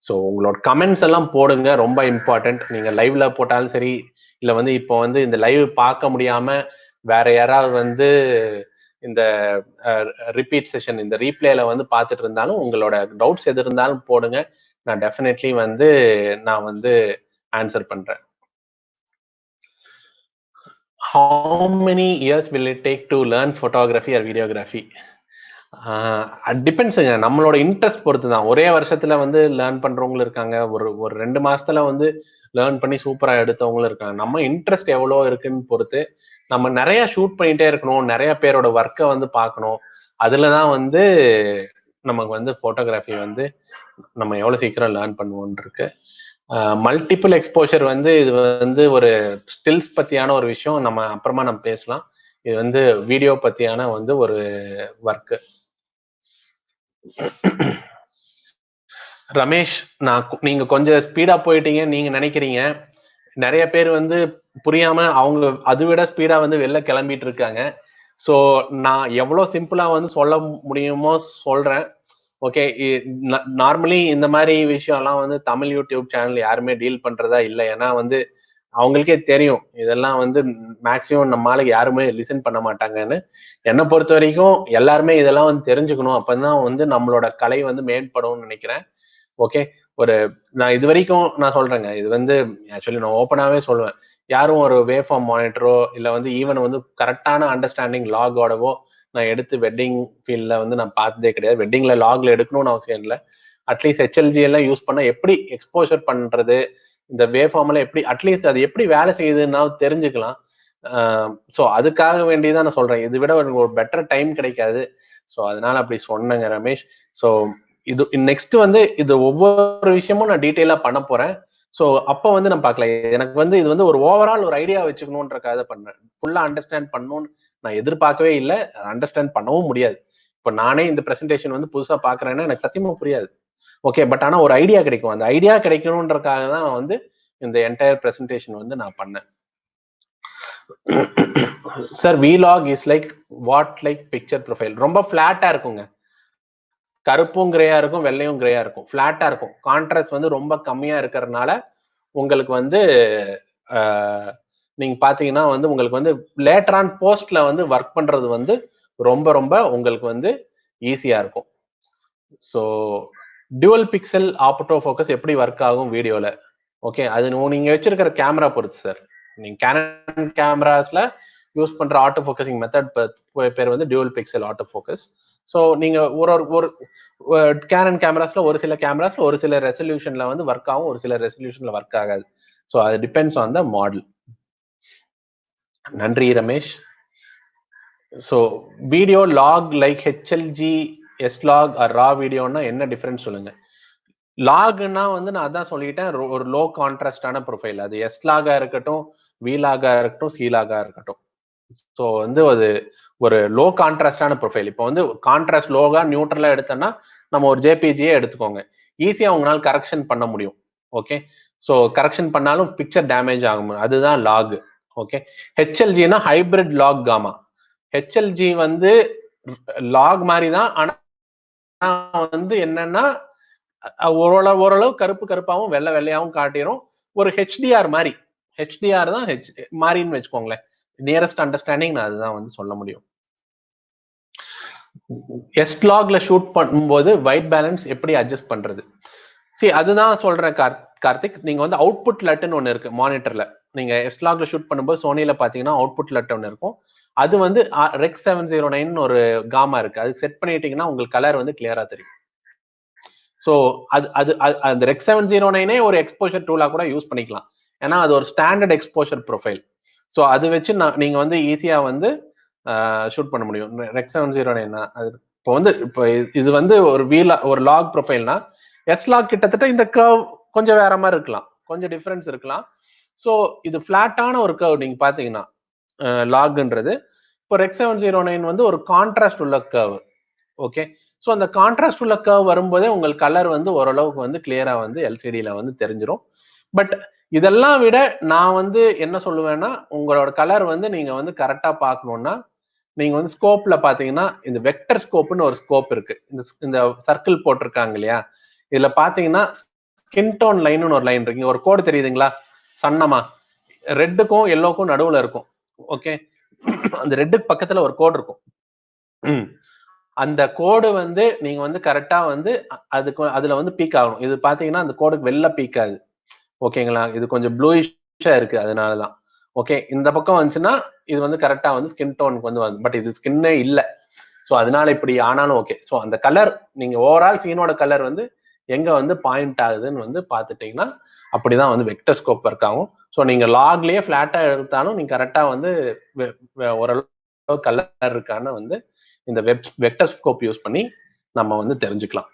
ஸோ உங்களோட கமெண்ட்ஸ் எல்லாம் போடுங்க, ரொம்ப இம்பார்ட்டன்ட். நீங்க லைவ்ல போட்டாலும் சரி, இல்லை வந்து இப்போ வந்து இந்த லைவ் பார்க்க முடியாம வேற யாராவது வந்து இந்த ரிப்பீட் செஷன் இந்த ரீப்ளேல வந்து பார்த்துட்டு இருந்தாலும் உங்களோட டவுட்ஸ் எது இருந்தாலும் போடுங்க. நான் டெஃபினெட்லி வந்து நான் வந்து ஆன்சர் பண்றேன். How many years will it take to learn photography or videography? டிபெண்ட்ஸுங்க, நம்மளோட இன்ட்ரெஸ்ட் பொறுத்து தான். ஒரே வருஷத்துல வந்து லேர்ன் பண்றவங்களும் இருக்காங்க. ஒரு 2 மாசத்துல வந்து லேர்ன் பண்ணி சூப்பரா எடுத்தவங்களும் இருக்காங்க. நம்ம இன்ட்ரெஸ்ட் எவ்வளோ இருக்குன்னு பொறுத்து. நம்ம நிறைய ஷூட் பண்ணிட்டே இருக்கணும், நிறைய பேரோட ஒர்க்கை வந்து பார்க்கணும். அதுலதான் வந்து நமக்கு வந்து போட்டோகிராஃபி வந்து நம்ம எவ்வளவு சீக்கிரம் லேர்ன் பண்ணுவோம்னு இருக்கு. மல்டிபிள் எக்ஸ்போஷர் வந்து இது வந்து ஒரு ஸ்டில்ஸ் பத்தியான ஒரு விஷயம். நம்ம அப்புறமா நம்ம பேசலாம். இது வந்து வீடியோ பத்தியான வந்து ஒரு ஒர்க்கு. ரமேஷ், நீங்க கொஞ்சம் ஸ்பீடா போயிட்டீங்க நீங்க நினைக்கிறீங்க. நிறைய பேர் வந்து புரியாம அவங்க அதை விட ஸ்பீடா வந்து வெளில கிளம்பிட்டு இருக்காங்க. ஸோ நான் எவ்வளவு சிம்பிளா வந்து சொல்ல முடியுமோ சொல்றேன். ஓகே, நார்மலி இந்த மாதிரி விஷயம்லாம் வந்து தமிழ் யூடியூப் சேனல் யாருமே டீல் பண்றதா இல்லை. ஏன்னா வந்து அவங்களுக்கே தெரியும் இதெல்லாம் வந்து மேக்சிமம் நம்மளால யாருமே லிசன் பண்ண மாட்டாங்கன்னு. என்னை பொறுத்த வரைக்கும் எல்லாருமே இதெல்லாம் வந்து தெரிஞ்சுக்கணும். அப்பதான் வந்து நம்மளோட கலை வந்து மேம்படும்னு நினைக்கிறேன். ஓகே, நான் இது வரைக்கும் நான் சொல்றேங்க, இது வந்து ஆக்சுவலி நான் ஓப்பனாவே சொல்லுவேன். யாரும் ஒரு வேவ்ஃபார்ம் மானிட்டரோ இல்லை வந்து ஈவன் வந்து கரெக்டான அண்டர்ஸ்டாண்டிங் லாகோடவோ நான் எடுத்து வெட்டிங் ஃபீல்ட்ல வந்து நான் பார்த்ததே கிடையாது. வெட்டிங்ல லாக்ல எடுக்கணும்னு அவசியம் இல்லை. அட்லீஸ்ட் HLG எல்லாம் யூஸ் பண்ண எப்படி எக்ஸ்போஷர் பண்றது, இந்த வேவ்ஃபார்ம் எல்லாம் எப்படி அட்லீஸ்ட் அது எப்படி வேலை செய்யுதுன்னா தெரிஞ்சுக்கலாம். ஸோ அதுக்காக வேண்டியதான் நான் சொல்றேன். இதை விட ஒரு பெட்டர் டைம் கிடைக்காது. ஸோ அதனால அப்படி சொன்னேங்க ரமேஷ். ஸோ இது நெக்ஸ்ட் வந்து இது ஒவ்வொரு விஷயமும் நான் டீட்டெயிலா பண்ண போறேன். ஸோ அப்போ வந்து நான் பார்க்கலாம். எனக்கு வந்து இது வந்து ஒரு ஓவரால் ஒரு ஐடியா வச்சுக்கணுன்றக்காக பண்ணேன். ஃபுல்லா அண்டர்ஸ்டாண்ட் பண்ணணும்னு நான் எதிர்பார்க்கவே இல்லை. அண்டர்ஸ்டாண்ட் பண்ணவும் முடியாது. இப்போ நானே இந்த பிரசன்டேஷன் வந்து புதுசா பாக்குறேன்னா எனக்கு சத்தியமா புரியாது. ஓகே, பட் ஆனா ஒரு ஐடியா கிடைக்கும். அந்த ஐடியா கிடைக்கணுன்றக்காக தான் வந்து இந்த என்டையர் பிரசன்டேஷன் வந்து நான் பண்ணேன். Sir vlog is like what like picture profile. ரொம்ப ஃபிளாட்டா இருக்குங்க. கருப்பும் கிரேயா இருக்கும், வெள்ளையும் கிரேயா இருக்கும். ஃபிளாட்டா இருக்கும். கான்ட்ராஸ்ட் வந்து ரொம்ப கம்மியா இருக்கிறதுனால உங்களுக்கு வந்து நீங்க பாத்தீங்கன்னா வந்து உங்களுக்கு வந்து லேட்டர் ஆன் போஸ்ட்ல வந்து ஒர்க் பண்றது வந்து ரொம்ப ரொம்ப உங்களுக்கு வந்து ஈஸியா இருக்கும். So dual pixel opto focus எப்படி ஒர்க் ஆகும் வீடியோல? ஓகே, அது நீங்க வச்சிருக்கிற கேமரா பொறுத்து சார். நீங்க கேனன் கேமராஸ்ல யூஸ் பண்ற ஆட்டோ ஃபோக்கஸிங் மெத்தட் பேர் வந்து dual pixel auto focus. So நீங்க ஒரு கேனன் கேமராஸ்ல ஒரு சில கேமராஸ்ல ஒரு சில ரெசல்யூஷன்ல வந்து ஒர்க் ஆகும், ஒரு சில ரெசல்யூஷன்ல ஒர்க் ஆகாது. ஸோ அது டிபெண்ட்ஸ் ஆன் த மாடல். நன்றி Ramesh. So video log like HLG, S log or raw வீடியோன்னா என்ன டிஃபரன்ஸ் சொல்லுங்க. லாக்னா வந்து நான் அதான் சொல்லிட்டேன், ஒரு லோ கான்ட்ராஸ்டான ப்ரொஃபைல். அது எஸ்லாகா இருக்கட்டும், விலாகா இருக்கட்டும், சீலாகா இருக்கட்டும். ஸோ வந்து அது ஒரு லோ கான்ட்ராஸ்டான ப்ரொஃபைல். இப்போ வந்து கான்ட்ராஸ்ட் லோகா நியூட்ரலா எடுத்தோம்னா நம்ம ஒரு ஜேபிஜியே எடுத்துக்கோங்க, ஈஸியா உங்களால் கரெக்ஷன் பண்ண முடியும். ஓகே, ஸோ கரெக்ஷன் பண்ணாலும் பிக்சர் டேமேஜ் ஆகும், அதுதான் லாக். ஓகே, ஹெச்எல்ஜினா ஹைபிரிட் லாக் காமா. ஹெச்எல்ஜி வந்து லாக் மாதிரி தான், ஆனா வந்து என்னன்னா ஓரளவு கருப்பு கருப்பாவும் வெள்ளை வெள்ளையாவும் காட்டிடும். ஒரு ஹெச்டிஆர் மாதிரி, ஹெச்டிஆர் தான் மாறின்னு வச்சுக்கோங்களேன். நியரஸ்ட் அண்டர்ஸ்டாண்டிங் நான் அதுதான் வந்து சொல்ல முடியும். எஸ்லாக்ல ஷூட் பண்ணும்போது ஒயிட் பேலன்ஸ் எப்படி அட்ஜஸ்ட் பண்றது? சரி, அதுதான் சொல்றேன் கார்த்திக். நீங்க வந்து அவுட்புட் லட்டுன்னு ஒன்று இருக்கு மானிட்டர்ல. நீங்க எஸ்லாக்ல ஷூட் பண்ணும்போது சோனியில பாத்தீங்கன்னா அவுட்புட் லட் ஒன்று இருக்கும். அது வந்து ரெக் 709 ஒரு காமா இருக்கு. அது செட் பண்ணிட்டீங்கன்னா உங்களுக்கு கலர் வந்து கிளியரா தெரியும். ஸோ அந்த ரெக் 709 ஒரு எக்ஸ்போஷர் டூலா கூட யூஸ் பண்ணிக்கலாம். ஏன்னா அது ஒரு ஸ்டாண்டர்ட் எக்ஸ்போஷர் ப்ரொஃபைல். ஸோ அது வச்சு நீங்க வந்து ஈஸியா வந்து ஷூட் பண்ண முடியும். ரெக் 709 அது இப்போ வந்து இப்போ இது வந்து ஒரு லாக் ப்ரொஃபைல்னா எஸ்லாக் கிட்டத்தட்ட இந்த கர்வ் கொஞ்சம் வேற மாதிரி இருக்கலாம், கொஞ்சம் டிஃபரன்ஸ் இருக்கலாம். ஸோ இது ஃபிளாட்டான ஒரு கர்வ் நீங்க பாத்தீங்கன்னா லாக்ன்றது. இப்போ ரெக் 709 வந்து ஒரு கான்ட்ராஸ்ட் உள்ள கர்வ். ஓகே, ஸோ அந்த கான்ட்ராஸ்ட் உள்ள கர்வ் வரும்போதே உங்கள் கலர் வந்து ஓரளவுக்கு வந்து கிளியரா வந்து எல்சிடியில வந்து தெரிஞ்சிடும். பட் இதெல்லாம் விட நான் வந்து என்ன சொல்லுவேன்னா, உங்களோட கலர் வந்து நீங்க வந்து கரெக்டா பார்க்கணும்னா நீங்க வந்து ஸ்கோப்ல பாத்தீங்கன்னா இந்த வெக்டர் ஸ்கோப்னு ஒரு ஸ்கோப் இருக்கு. இந்த சர்க்கிள் போட்டிருக்காங்க இல்லையா, இதுல பாத்தீங்கன்னா ஸ்கின் டோன் லைன் ஒரு லைன் இருக்கு. ஒரு கோடு தெரியுதுங்களா சன்னமா, ரெட்டுக்கும் எல்லோக்கும் நடுவுல இருக்கும். ஓகே, அந்த ரெட்டுக்கு பக்கத்துல ஒரு கோடு இருக்கும். அந்த கோடு வந்து நீங்க வந்து கரெக்டா வந்து அதுல வந்து பீக் ஆகணும். இது பாத்தீங்கன்னா அந்த கோடுக்கு வெளில பீக் ஆகுது. ஓகேங்களா, இது கொஞ்சம் ப்ளூயிஷா இருக்கு, அதனாலதான். ஓகே, இந்த பக்கம் வந்துச்சுன்னா இது வந்து கரெக்டா வந்து ஸ்கின் டோனுக்கு வந்து வருது. பட் இது ஸ்கின்னே இல்லை. ஸோ அதனால இப்படி ஆனாலும் ஓகே. ஸோ அந்த கலர் நீங்க ஓவரால் சீனோட கலர் வந்து எங்க வந்து பாயிண்ட் ஆகுதுன்னு வந்து பாத்துட்டீங்கன்னா அப்படிதான் வந்து வெக்டர் ஸ்கோப் ஒர்க் ஆகும். ஸோ நீங்க லாக்லயே பிளாட்டா எடுத்தாலும் நீங்க கரெக்டா வந்து ஓரளவு கலர் இருக்கான்னு வந்து இந்த வெக்டர் ஸ்கோப் யூஸ் பண்ணி நம்ம வந்து தெரிஞ்சுக்கலாம்.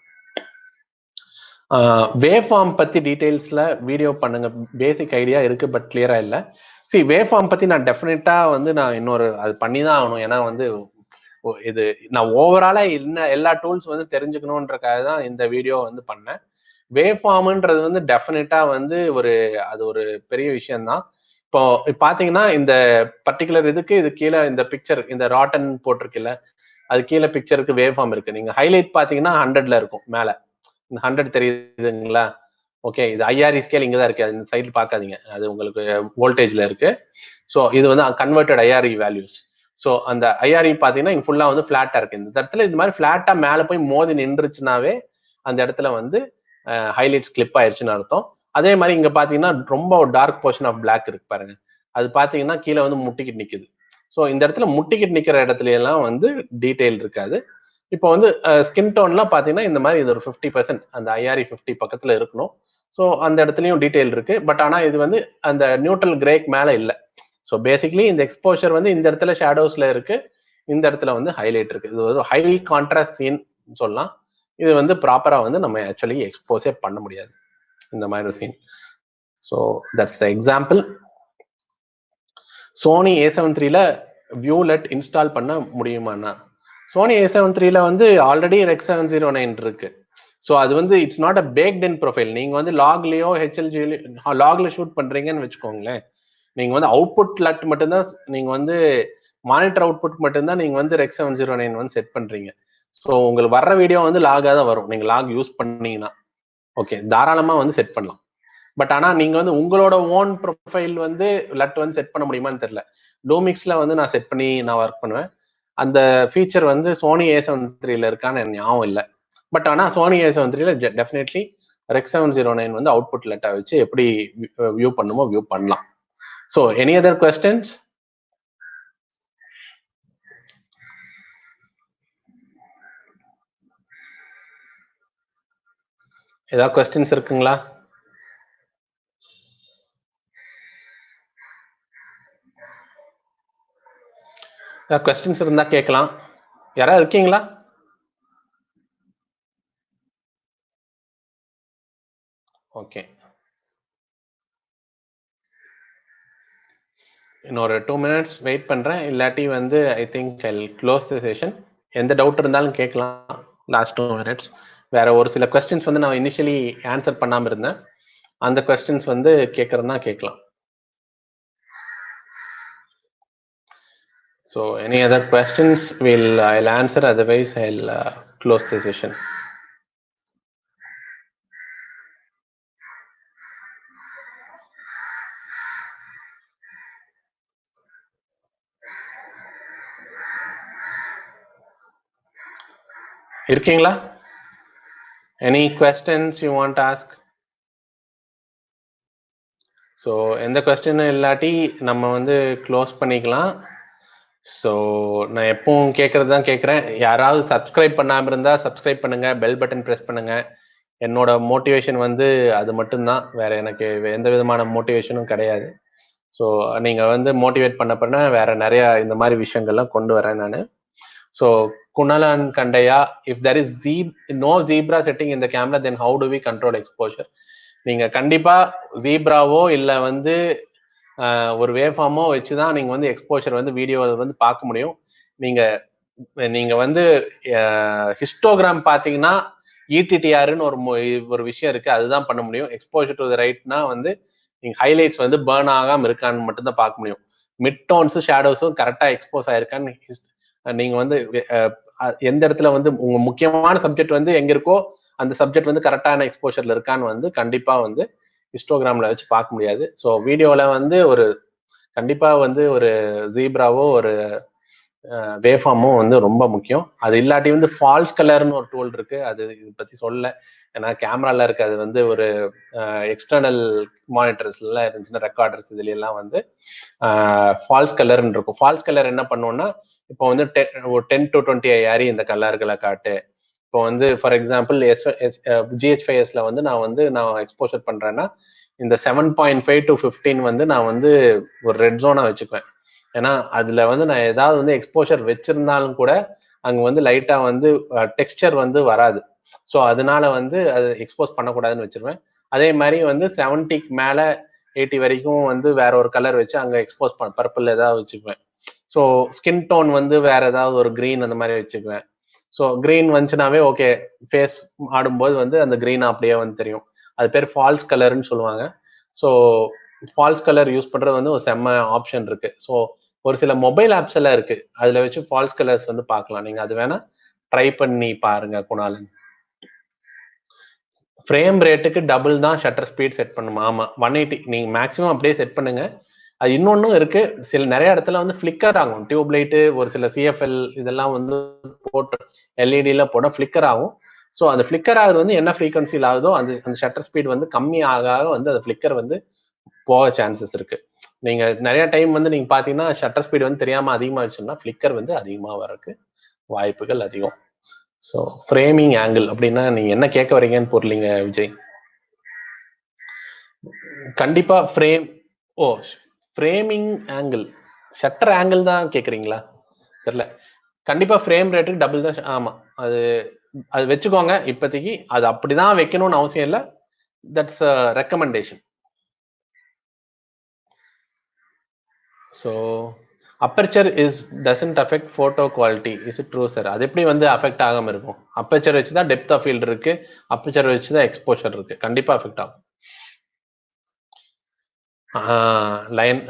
வேவ் ஃபார்ம் பத்தி டீடைல்ஸ்ல வீடியோ பண்ணுங்க. பேசிக் ஐடியா இருக்கு, பட் கிளியரா இல்லை. சரி, வேவ் ஃபார்ம் பத்தி நான் டெஃபினட்டா வந்து நான் இன்னொரு அது பண்ணி தான் ஆகணும். ஏன்னா வந்து இது நான் ஓவராலா எல்லா டூல்ஸ் வந்து தெரிஞ்சுக்கணுன்றக்காக தான் இந்த வீடியோ வந்து பண்ணேன். வேவ் ஃபார்ம்ன்றது வந்து டெஃபினட்டா வந்து அது ஒரு பெரிய விஷயம்தான். இப்போ பாத்தீங்கன்னா இந்த பர்டிகுலர் இதுக்கு இது கீழே இந்த பிக்சர் இந்த ராட்டன் போட்டிருக்குல்ல, அது கீழே பிக்சருக்கு வேவ் ஃபார்ம் இருக்கு. நீங்க ஹைலைட் பாத்தீங்கன்னா 100ல இருக்கும் மேல. 100 தெரியுதுங்களா? ஓகே, இது ஐஆர்இ ஸ்கேல் இங்கதான் இருக்கு, இந்த சைடு பாக்காதீங்க, அது உங்களுக்கு வோல்டேஜ்ல இருக்கு. ஸோ இது வந்து கன்வெர்டட் ஐஆர்இ வேல்யூஸ். ஸோ அந்த ஐஆர்இ பாத்தீங்கன்னா இங்க ஃபுல்லா வந்து பிளாட்டா இருக்கு. இந்த இடத்துல இந்த மாதிரி பிளாட்டா மேல போய் மோதி நின்றுச்சுனாவே அந்த இடத்துல வந்து ஹைலைட்ஸ் கிளிப் ஆயிடுச்சுன்னு அர்த்தம். அதே மாதிரி இங்க பாத்தீங்கன்னா ரொம்ப டார்க் போர்ஷன் ஆஃப் பிளாக் இருக்கு பாருங்க, அது பாத்தீங்கன்னா கீழே வந்து முட்டிக்கிட்டு நிக்குது. ஸோ இந்த இடத்துல முட்டிக்கிட்டு நிக்கிற இடத்துல எல்லாம் வந்து டீடைல் இருக்காது. இப்போ வந்து ஸ்கின் டோன்லாம் பாத்தீங்கன்னா இந்த மாதிரி இது ஒரு 50% அந்த ஐஆர்இ 50 பக்கத்துல இருக்கணும். ஸோ அந்த இடத்துலயும் டீடைல் இருக்கு. பட் ஆனா இது வந்து அந்த நியூட்ரல் கிரேக் மேல இல்லை. ஸோ பேசிக்லி இந்த எக்ஸ்போஷர் வந்து இந்த இடத்துல ஷேடோஸ்ல இருக்கு, இந்த இடத்துல வந்து ஹைலைட் இருக்கு. இது ஒரு ஹை கான்ட்ராஸ்ட் சீன் சொல்லலாம். இது வந்து ப்ராப்பரா வந்து நம்ம ஆக்சுவலி எக்ஸ்போஸே பண்ண முடியாது இந்த மாதிரி scene. So that's the example. Sony A7 IIIல வியூலெட் இன்ஸ்டால் பண்ண முடியுமாண்ணா? சோனி A7 IIIல வந்து ஆல்ரெடி ரெக் 709 இருக்கு. ஸோ அது வந்து it's not a fact in profile. நீங்க வந்து லாக்லயோ ஹெச்எல்ஜிலயோ லாக்ல ஷூட் பண்றீங்கன்னு வச்சுக்கோங்களேன், நீங்க வந்து அவுட்புட் லட் மட்டும்தான் நீங்க வந்து மானிட்டர் அவுட்புட் மட்டும்தான் நீங்க வந்து ரெக் 709 வந்து செட் பண்றீங்க. ஸோ உங்களுக்கு வர்ற வீடியோ வந்து லாகா தான் வரும். நீங்க லாக் யூஸ் பண்ணீங்கன்னா ஓகே, தாராளமா வந்து செட் பண்ணலாம். பட் ஆனா நீங்க வந்து உங்களோட ஓன் ப்ரொஃபைல் வந்து லட் வந்து செட் பண்ண முடியுமான்னு தெரியல. லூமிக்ஸ்ல வந்து நான் செட் பண்ணி நான் ஒர்க் பண்ணுவேன். அந்த ஃபீச்சர் வந்து சோனி A73ல இருக்கான்னு எனக்கு ஞாபகம் இல்லை. பட் ஆனா சோனி A73ல டெஃபினெட்லி ரெக் 709 வந்து அவுட்புட் லெட்டா வச்சு எப்படி வியூ பண்ணுமோ வியூ பண்ணலாம். So any other questions? ஏதாவது கொஸ்டின்ஸ் இருக்குங்களா? ஏதாவது கொஸ்டின்ஸ் இருந்தா கேட்கலாம். யாராவது இருக்கீங்களா? ஓகே, இன்னொரு 2 மினிட்ஸ் வெயிட் பண்றேன். இல்லாட்டி வந்து I think I close the session. எந்த டவுட் இருந்தாலும் கேட்கலாம். Last 2 minutes. வேற ஒரு சில கொஸ்டின்ஸ் வந்து நான் இனிஷியலி ஆன்சர் பண்ணாம இருந்தேன். அந்த கொஸ்டின்ஸ் வந்து கேட்கறதுனா கேட்கலாம். So any other questions I'll answer, otherwise I'll close the session. இருக்கீங்களா? Any questions you want to ask? So எந்த கொஸ்டினும் இல்லாட்டி நம்ம வந்து க்ளோஸ் பண்ணிக்கலாம். ஸோ நான் எப்பவும் கேட்கறது தான் கேட்குறேன். யாராவது சப்ஸ்கிரைப் பண்ணாமல் இருந்தால் சப்ஸ்கிரைப் பண்ணுங்க, பெல் பட்டன் ப்ரெஸ் பண்ணுங்க. என்னோட மோட்டிவேஷன் வந்து அது மட்டும்தான். வேற எனக்கு எந்த விதமான மோட்டிவேஷனும் கிடையாது. ஸோ நீங்கள் வந்து மோட்டிவேட் பண்ண வேற நிறைய இந்த மாதிரி விஷயங்கள்லாம் கொண்டு வரேன் நான். So Gunalan Kandaiya, if there is no zebra setting இந்த camera, then how do we control exposure? நீங்க கண்டிப்பா ஜீப்ராவோ இல்ல வந்து ஒரு வேவ் ஃபார்மோ வச்சுதான் நீங்க வந்து எக்ஸ்போஷர் வந்து வீடியோவில் வந்து பார்க்க முடியும். நீங்க நீங்க வந்து ஹிஸ்டோகிராம் பார்த்தீங்கன்னா இடிடிஆர்னு ஒரு விஷயம் இருக்கு, அதுதான் பண்ண முடியும். எக்ஸ்போஷர் டு த ரைட்னா வந்து நீங்க ஹைலைட்ஸ் வந்து பேர்ன் ஆகாம இருக்கான்னு மட்டும் தான் பார்க்க முடியும். மிட் டோன்ஸும் ஷேடோஸும் கரெக்டா எக்ஸ்போஸ் ஆயிருக்கான்னு நீங்க வந்து எந்த இடத்துல வந்து உங்க முக்கியமான சப்ஜெக்ட் வந்து எங்க இருக்கோ அந்த சப்ஜெக்ட் வந்து கரெக்டான எக்ஸ்போஷர்ல இருக்கான்னு வந்து கண்டிப்பா வந்து ஹிஸ்டோகிராம்ல வச்சு பார்க்க முடியாது. ஸோ வீடியோல வந்து ஒரு கண்டிப்பா வந்து ஒரு ஜீப்ராவோ ஒரு வேவ்ஃபார்மோ வந்து ரொம்ப முக்கியம். அது இல்லாட்டி வந்து ஃபால்ஸ் கலர்னு ஒரு டூல் இருக்கு, அது இதை பத்தி சொல்ல. ஏன்னா கேமரால இருக்கு, அது வந்து ஒரு எக்ஸ்டர்னல் மானிட்டர்ஸ்ல இருந்துச்சுன்னா ரெக்கார்டர்ஸ் இதுல எல்லாம் வந்து ஃபால்ஸ் கலர்னு இருக்கும். ஃபால்ஸ் கலர் என்ன பண்ணுவோம்னா, இப்போ வந்து 10 to 20 ஐஆரி இந்த கலர்களை காட்டு. இப்போ வந்து ஃபார் எக்ஸாம்பிள் GH5Sல வந்து நான் எக்ஸ்போஷர் பண்றேன்னா இந்த 7.5 to 15 வந்து நான் வந்து ஒரு ரெட் ஜோனா வச்சுக்குவேன். ஏன்னா அதுல வந்து நான் ஏதாவது வந்து எக்ஸ்போஷர் வச்சிருந்தாலும் கூட அங்க வந்து லைட்டா வந்து டெக்ஸ்டர் வந்து வராது. ஸோ அதனால வந்து அது எக்ஸ்போஸ் பண்ணக்கூடாதுன்னு வச்சிருவேன். அதே மாதிரி வந்து 70க்கு மேல 80 வரைக்கும் வந்து வேற ஒரு கலர் வச்சு அங்க எக்ஸ்போஸ் பர்பிள் ஏதாவது வச்சுக்குவேன். ஸோ ஸ்கின் டோன் வந்து வேற ஏதாவது ஒரு கிரீன் அந்த மாதிரி வச்சுக்குவேன். ஸோ கிரீன் வந்துச்சுனாவே ஓகே, ஃபேஸ் ஆடும்போது வந்து அந்த கிரீன் அப்படியே வந்து தெரியும். அது பேர் ஃபால்ஸ் கலர்னு சொல்லுவாங்க. ஸோ ஃபால்ஸ் கலர் யூஸ் பண்றது வந்து ஒரு செம்ம ஆப்ஷன் இருக்கு. ஸோ ஒரு சில மொபைல் ஆப்ஸ் எல்லாம் இருக்கு, அதுல வச்சு ஃபால்ஸ் கலர்ஸ் வந்து பார்க்கலாம். நீங்க அது வேணா ட்ரை பண்ணி பாருங்க குணாலன். ஃப்ரேம் ரேட்டுக்கு டபுள் தான் ஷட்டர் ஸ்பீட் செட் பண்ணுமா? ஆமா, 180 நீங்க மேக்ஸிமம் அப்படியே செட் பண்ணுங்க. அது இன்னொன்னும் இருக்கு, சில நிறைய இடத்துல வந்து ஃபிளிக்கர் ஆகும். டியூப் லைட்டு ஒரு சில சிஎஃப்எல் இதெல்லாம் வந்து போட்டு எல்இடில போட ஃபிளிக்கர் ஆகும். ஸோ அந்த ஃபிளிக்கர் ஆகுது வந்து என்ன ஃப்ரீக்வன்சியில் ஆகுதோ அந்த ஷட்டர் ஸ்பீட் வந்து கம்மி ஆக வந்து அந்த ஃபிளிக்கர் வந்து போக சான்சஸ் இருக்கு. நீங்க நிறைய டைம் வந்து நீங்க பாத்தீங்கன்னா ஷட்டர் ஸ்பீட் வந்து தெரியாம அதிகமா வச்சுன்னா ஃபிளிக்கர் வந்து அதிகமா வரக்கு வாய்ப்புகள் அதிகம். ஸோ ஃப்ரேமிங் ஆங்கிள் அப்படின்னா நீங்க என்ன கேட்க வரீங்கன்னு புரியலீங்க விஜய். கண்டிப்பா ஃப்ரேமிங் ஆங்கிள், ஷட்டர் ஆங்கிள் தான் கேக்குறீங்களா? தெரியல. கண்டிப்பா ஃப்ரேம் ரேட்டுக்கு டபுள் தான். ஆமா, அது அது வச்சுக்கோங்க இப்போதைக்கு. அது அப்படிதான் வைக்கணும்னு அவசியம் இல்லை. That's recommendation. So aperture doesn't affect photo quality, is it true sir? அது எப்படி வந்து அஃபெக்ட் ஆகாம இருக்கும்? அப்பர்ச்சர் வச்சு தான் டெப்த் ஆஃப் ஃபீல்ட் இருக்கு, அப்பர்ச்சர் வச்சு தான் எக்ஸ்போஷர் இருக்கு, கண்டிப்பா அஃபெக்ட் ஆகும். லயன்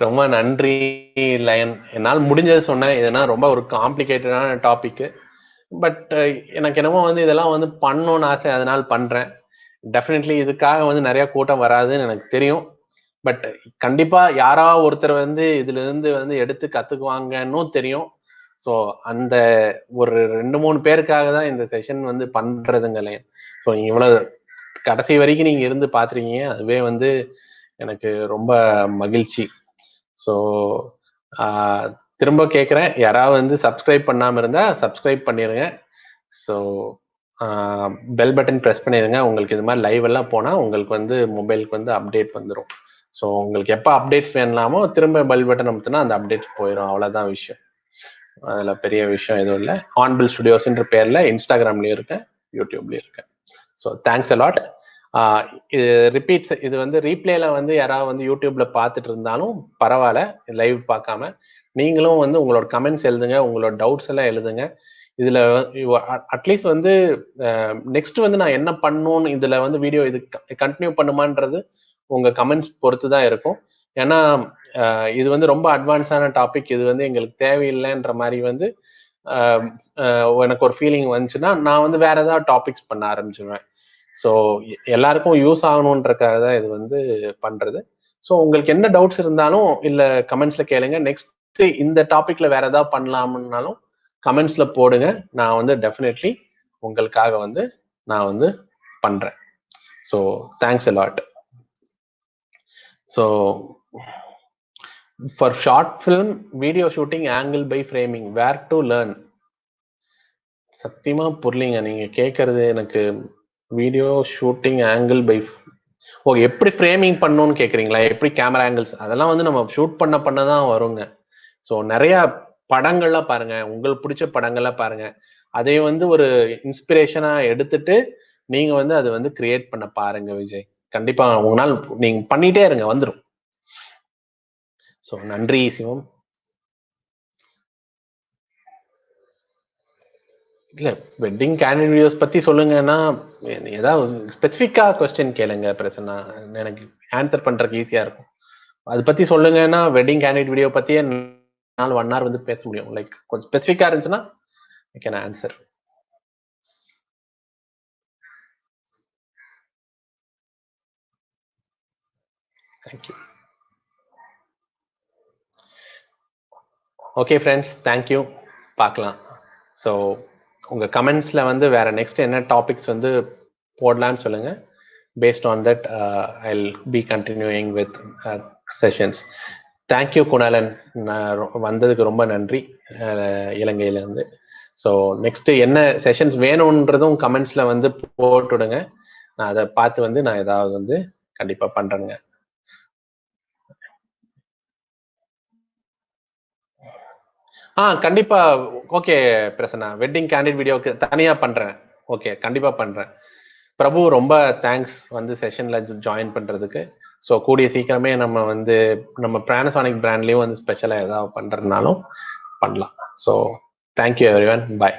ரொம்ப நன்றி லயன். என்னால் முடிஞ்சது சொன்னேன். இதனா ரொம்ப ஒரு காம்ப்ளிகேட்டடான டாபிக். பட் எனக்கு என்னமோ வந்து இதெல்லாம் வந்து பண்ணணும்னு ஆசை, அதனால பண்றேன். டெஃபினெட்லி இதுக்காக வந்து நிறைய கூட்டம் வராதுன்னு எனக்கு தெரியும். பட் கண்டிப்பா யாரா ஒருத்தர் வந்து இதுல இருந்து வந்து எடுத்து கத்துக்குவாங்கன்னு தெரியும். ஸோ அந்த ஒரு 2-3 பேருக்காக தான் இந்த செஷன் வந்து பண்றதுங்களே. ஸோ இவ்வளவு கடைசி வரைக்கும் நீங்க இருந்து பாத்துருக்கீங்க, அதுவே வந்து எனக்கு ரொம்ப மகிழ்ச்சி. ஸோ திரும்ப கேட்குறேன், யாராவது வந்து சப்ஸ்கிரைப் பண்ணாம இருந்தா சப்ஸ்கிரைப் பண்ணிருங்க. ஸோ பெல் பட்டன் ப்ரெஸ் பண்ணிடுங்க. உங்களுக்கு இது மாதிரி லைவ் எல்லாம் போனால் உங்களுக்கு வந்து மொபைலுக்கு வந்து அப்டேட் வந்துடும். ஸோ உங்களுக்கு எப்போ அப்டேட்ஸ் வேணாமோ திரும்ப பெல் பட்டன் அமுத்துனா அந்த அப்டேட்ஸ் போயிடும். அவ்வளோதான் விஷயம். அதில் பெரிய விஷயம் எதுவும் இல்லை. ஹார்ன்பில் ஸ்டுடியோஸ்ன்ற பேரில் இன்ஸ்டாகிராம்லேயும் இருக்கேன், யூடியூப்லேயும் இருக்கேன். So thanks allot. இது ரிப்பீட்ஸ், இது வந்து ரீப்ளேல வந்து யாராவது வந்து யூடியூப்ல பார்த்துட்டு இருந்தாலும் பரவாயில்ல, லைவ் பார்க்காம நீங்களும் வந்து உங்களோட கமெண்ட்ஸ் எழுதுங்க, உங்களோட டவுட்ஸ் எல்லாம் எழுதுங்க. இதுல அட்லீஸ்ட் வந்து நெக்ஸ்ட் வந்து நான் என்ன பண்ணணும்னு இதுல வந்து வீடியோ இது கண்டினியூ பண்ணுமான்றது உங்க கமெண்ட்ஸ் பொறுத்து தான் இருக்கும். ஏன்னா இது வந்து ரொம்ப அட்வான்ஸான டாபிக், இது வந்து எங்களுக்கு தேவையில்லைன்ற மாதிரி வந்து எனக்கு ஒரு ஃபீலிங் வந்துச்சுன்னா நான் வந்து வேற ஏதாவது டாபிக்ஸ் பண்ண ஆரம்பிச்சிருவேன். ஸோ எல்லாருக்கும் யூஸ் ஆகணுன்றக்காக தான் இது வந்து பண்றது. ஸோ உங்களுக்கு என்ன டவுட்ஸ் இருந்தாலும் இல்ல கமெண்ட்ஸ்ல கேளுங்க. நெக்ஸ்ட் இந்த டாபிக்ல வேற ஏதாவது பண்ணலாம்னாலும் கமெண்ட்ஸ்ல போடுங்க. நான் வந்து டெஃபினெட்லி உங்களுக்காக வந்து நான் வந்து பண்றேன். So thanks a lot. So for short film video shooting angle by framing where to learn. சத்தியமா புரியலீங்க நீங்க கேட்கறது எனக்கு. வீடியோ ஷூட்டிங் ஆங்கிள் பை எப்படி ஃப்ரேமிங் பண்ணணும்னு கேக்குறீங்களா? எப்படி கேமரா ஆங்கிள்ஸ் அதெல்லாம் வந்து நம்ம ஷூட் பண்ண தான் வருங்க. ஸோ நிறைய படங்கள்லாம் பாருங்க, உங்களுக்கு பிடிச்ச படங்கள்லாம் பாருங்க. அதை வந்து ஒரு இன்ஸ்பிரேஷனா எடுத்துட்டு நீங்க வந்து அதை வந்து கிரியேட் பண்ண பாருங்க விஜய். கண்டிப்பா உங்களால் நீங்க பண்ணிட்டே இருங்க, வந்துடும். ஸோ நன்றி சிவம். இல்ல வெட்டிங் கேண்டிட் வீடியோஸ் பத்தி சொல்லுங்கன்னா ஏதாவது ஸ்பெசிஃபிக்கா கொஸ்டின் கேளுங்க பிரசன்னா, எனக்கு ஆன்சர் பண்றதுக்கு ஈஸியா இருக்கும். அதை பத்தி சொல்லுங்கன்னா வெட்டிங் கேண்டிட் வீடியோ பத்தியே 1 hour வந்து பேச முடியும். லைக் கொஞ்சம் ஸ்பெசிஃபிக்கா இருந்துச்சுன்னா I can answer. Thank you. Okay friends, thank you. பார்க்கலாம். ஸோ உங்கள் கமெண்ட்ஸில் வந்து வேறு நெக்ஸ்ட் என்ன டாபிக்ஸ் வந்து போடலான்னு சொல்லுங்கள். Based on that I will be continuing with sessions. Thank you Gunalan, வந்ததுக்கு ரொம்ப நன்றி இலங்கையிலேருந்து. ஸோ நெக்ஸ்ட்டு என்ன செஷன்ஸ் வேணுன்றதும் கமெண்ட்ஸில் வந்து போட்டுவிடுங்க. நான் அதை பார்த்து வந்து நான் ஏதாவது வந்து கண்டிப்பாக பண்ணுறேங்க. கண்டிப்பா. ஓகே பிரசன்னா, வெட்டிங் கேண்டிட் வீடியோக்கு தனியா பண்றேன். ஓகே, கண்டிப்பா பண்றேன். பிரபு ரொம்ப தேங்க்ஸ் வந்து செஷன்ல ஜாயின் பண்றதுக்கு. ஸோ கூடிய சீக்கிரமே நம்ம வந்து நம்ம பிரானசானிக் பிராண்ட்லயும் வந்து ஸ்பெஷலா ஏதாவது பண்றதுனாலும் பண்ணலாம். ஸோ தேங்க்யூ எவ்ரிவன், பாய்.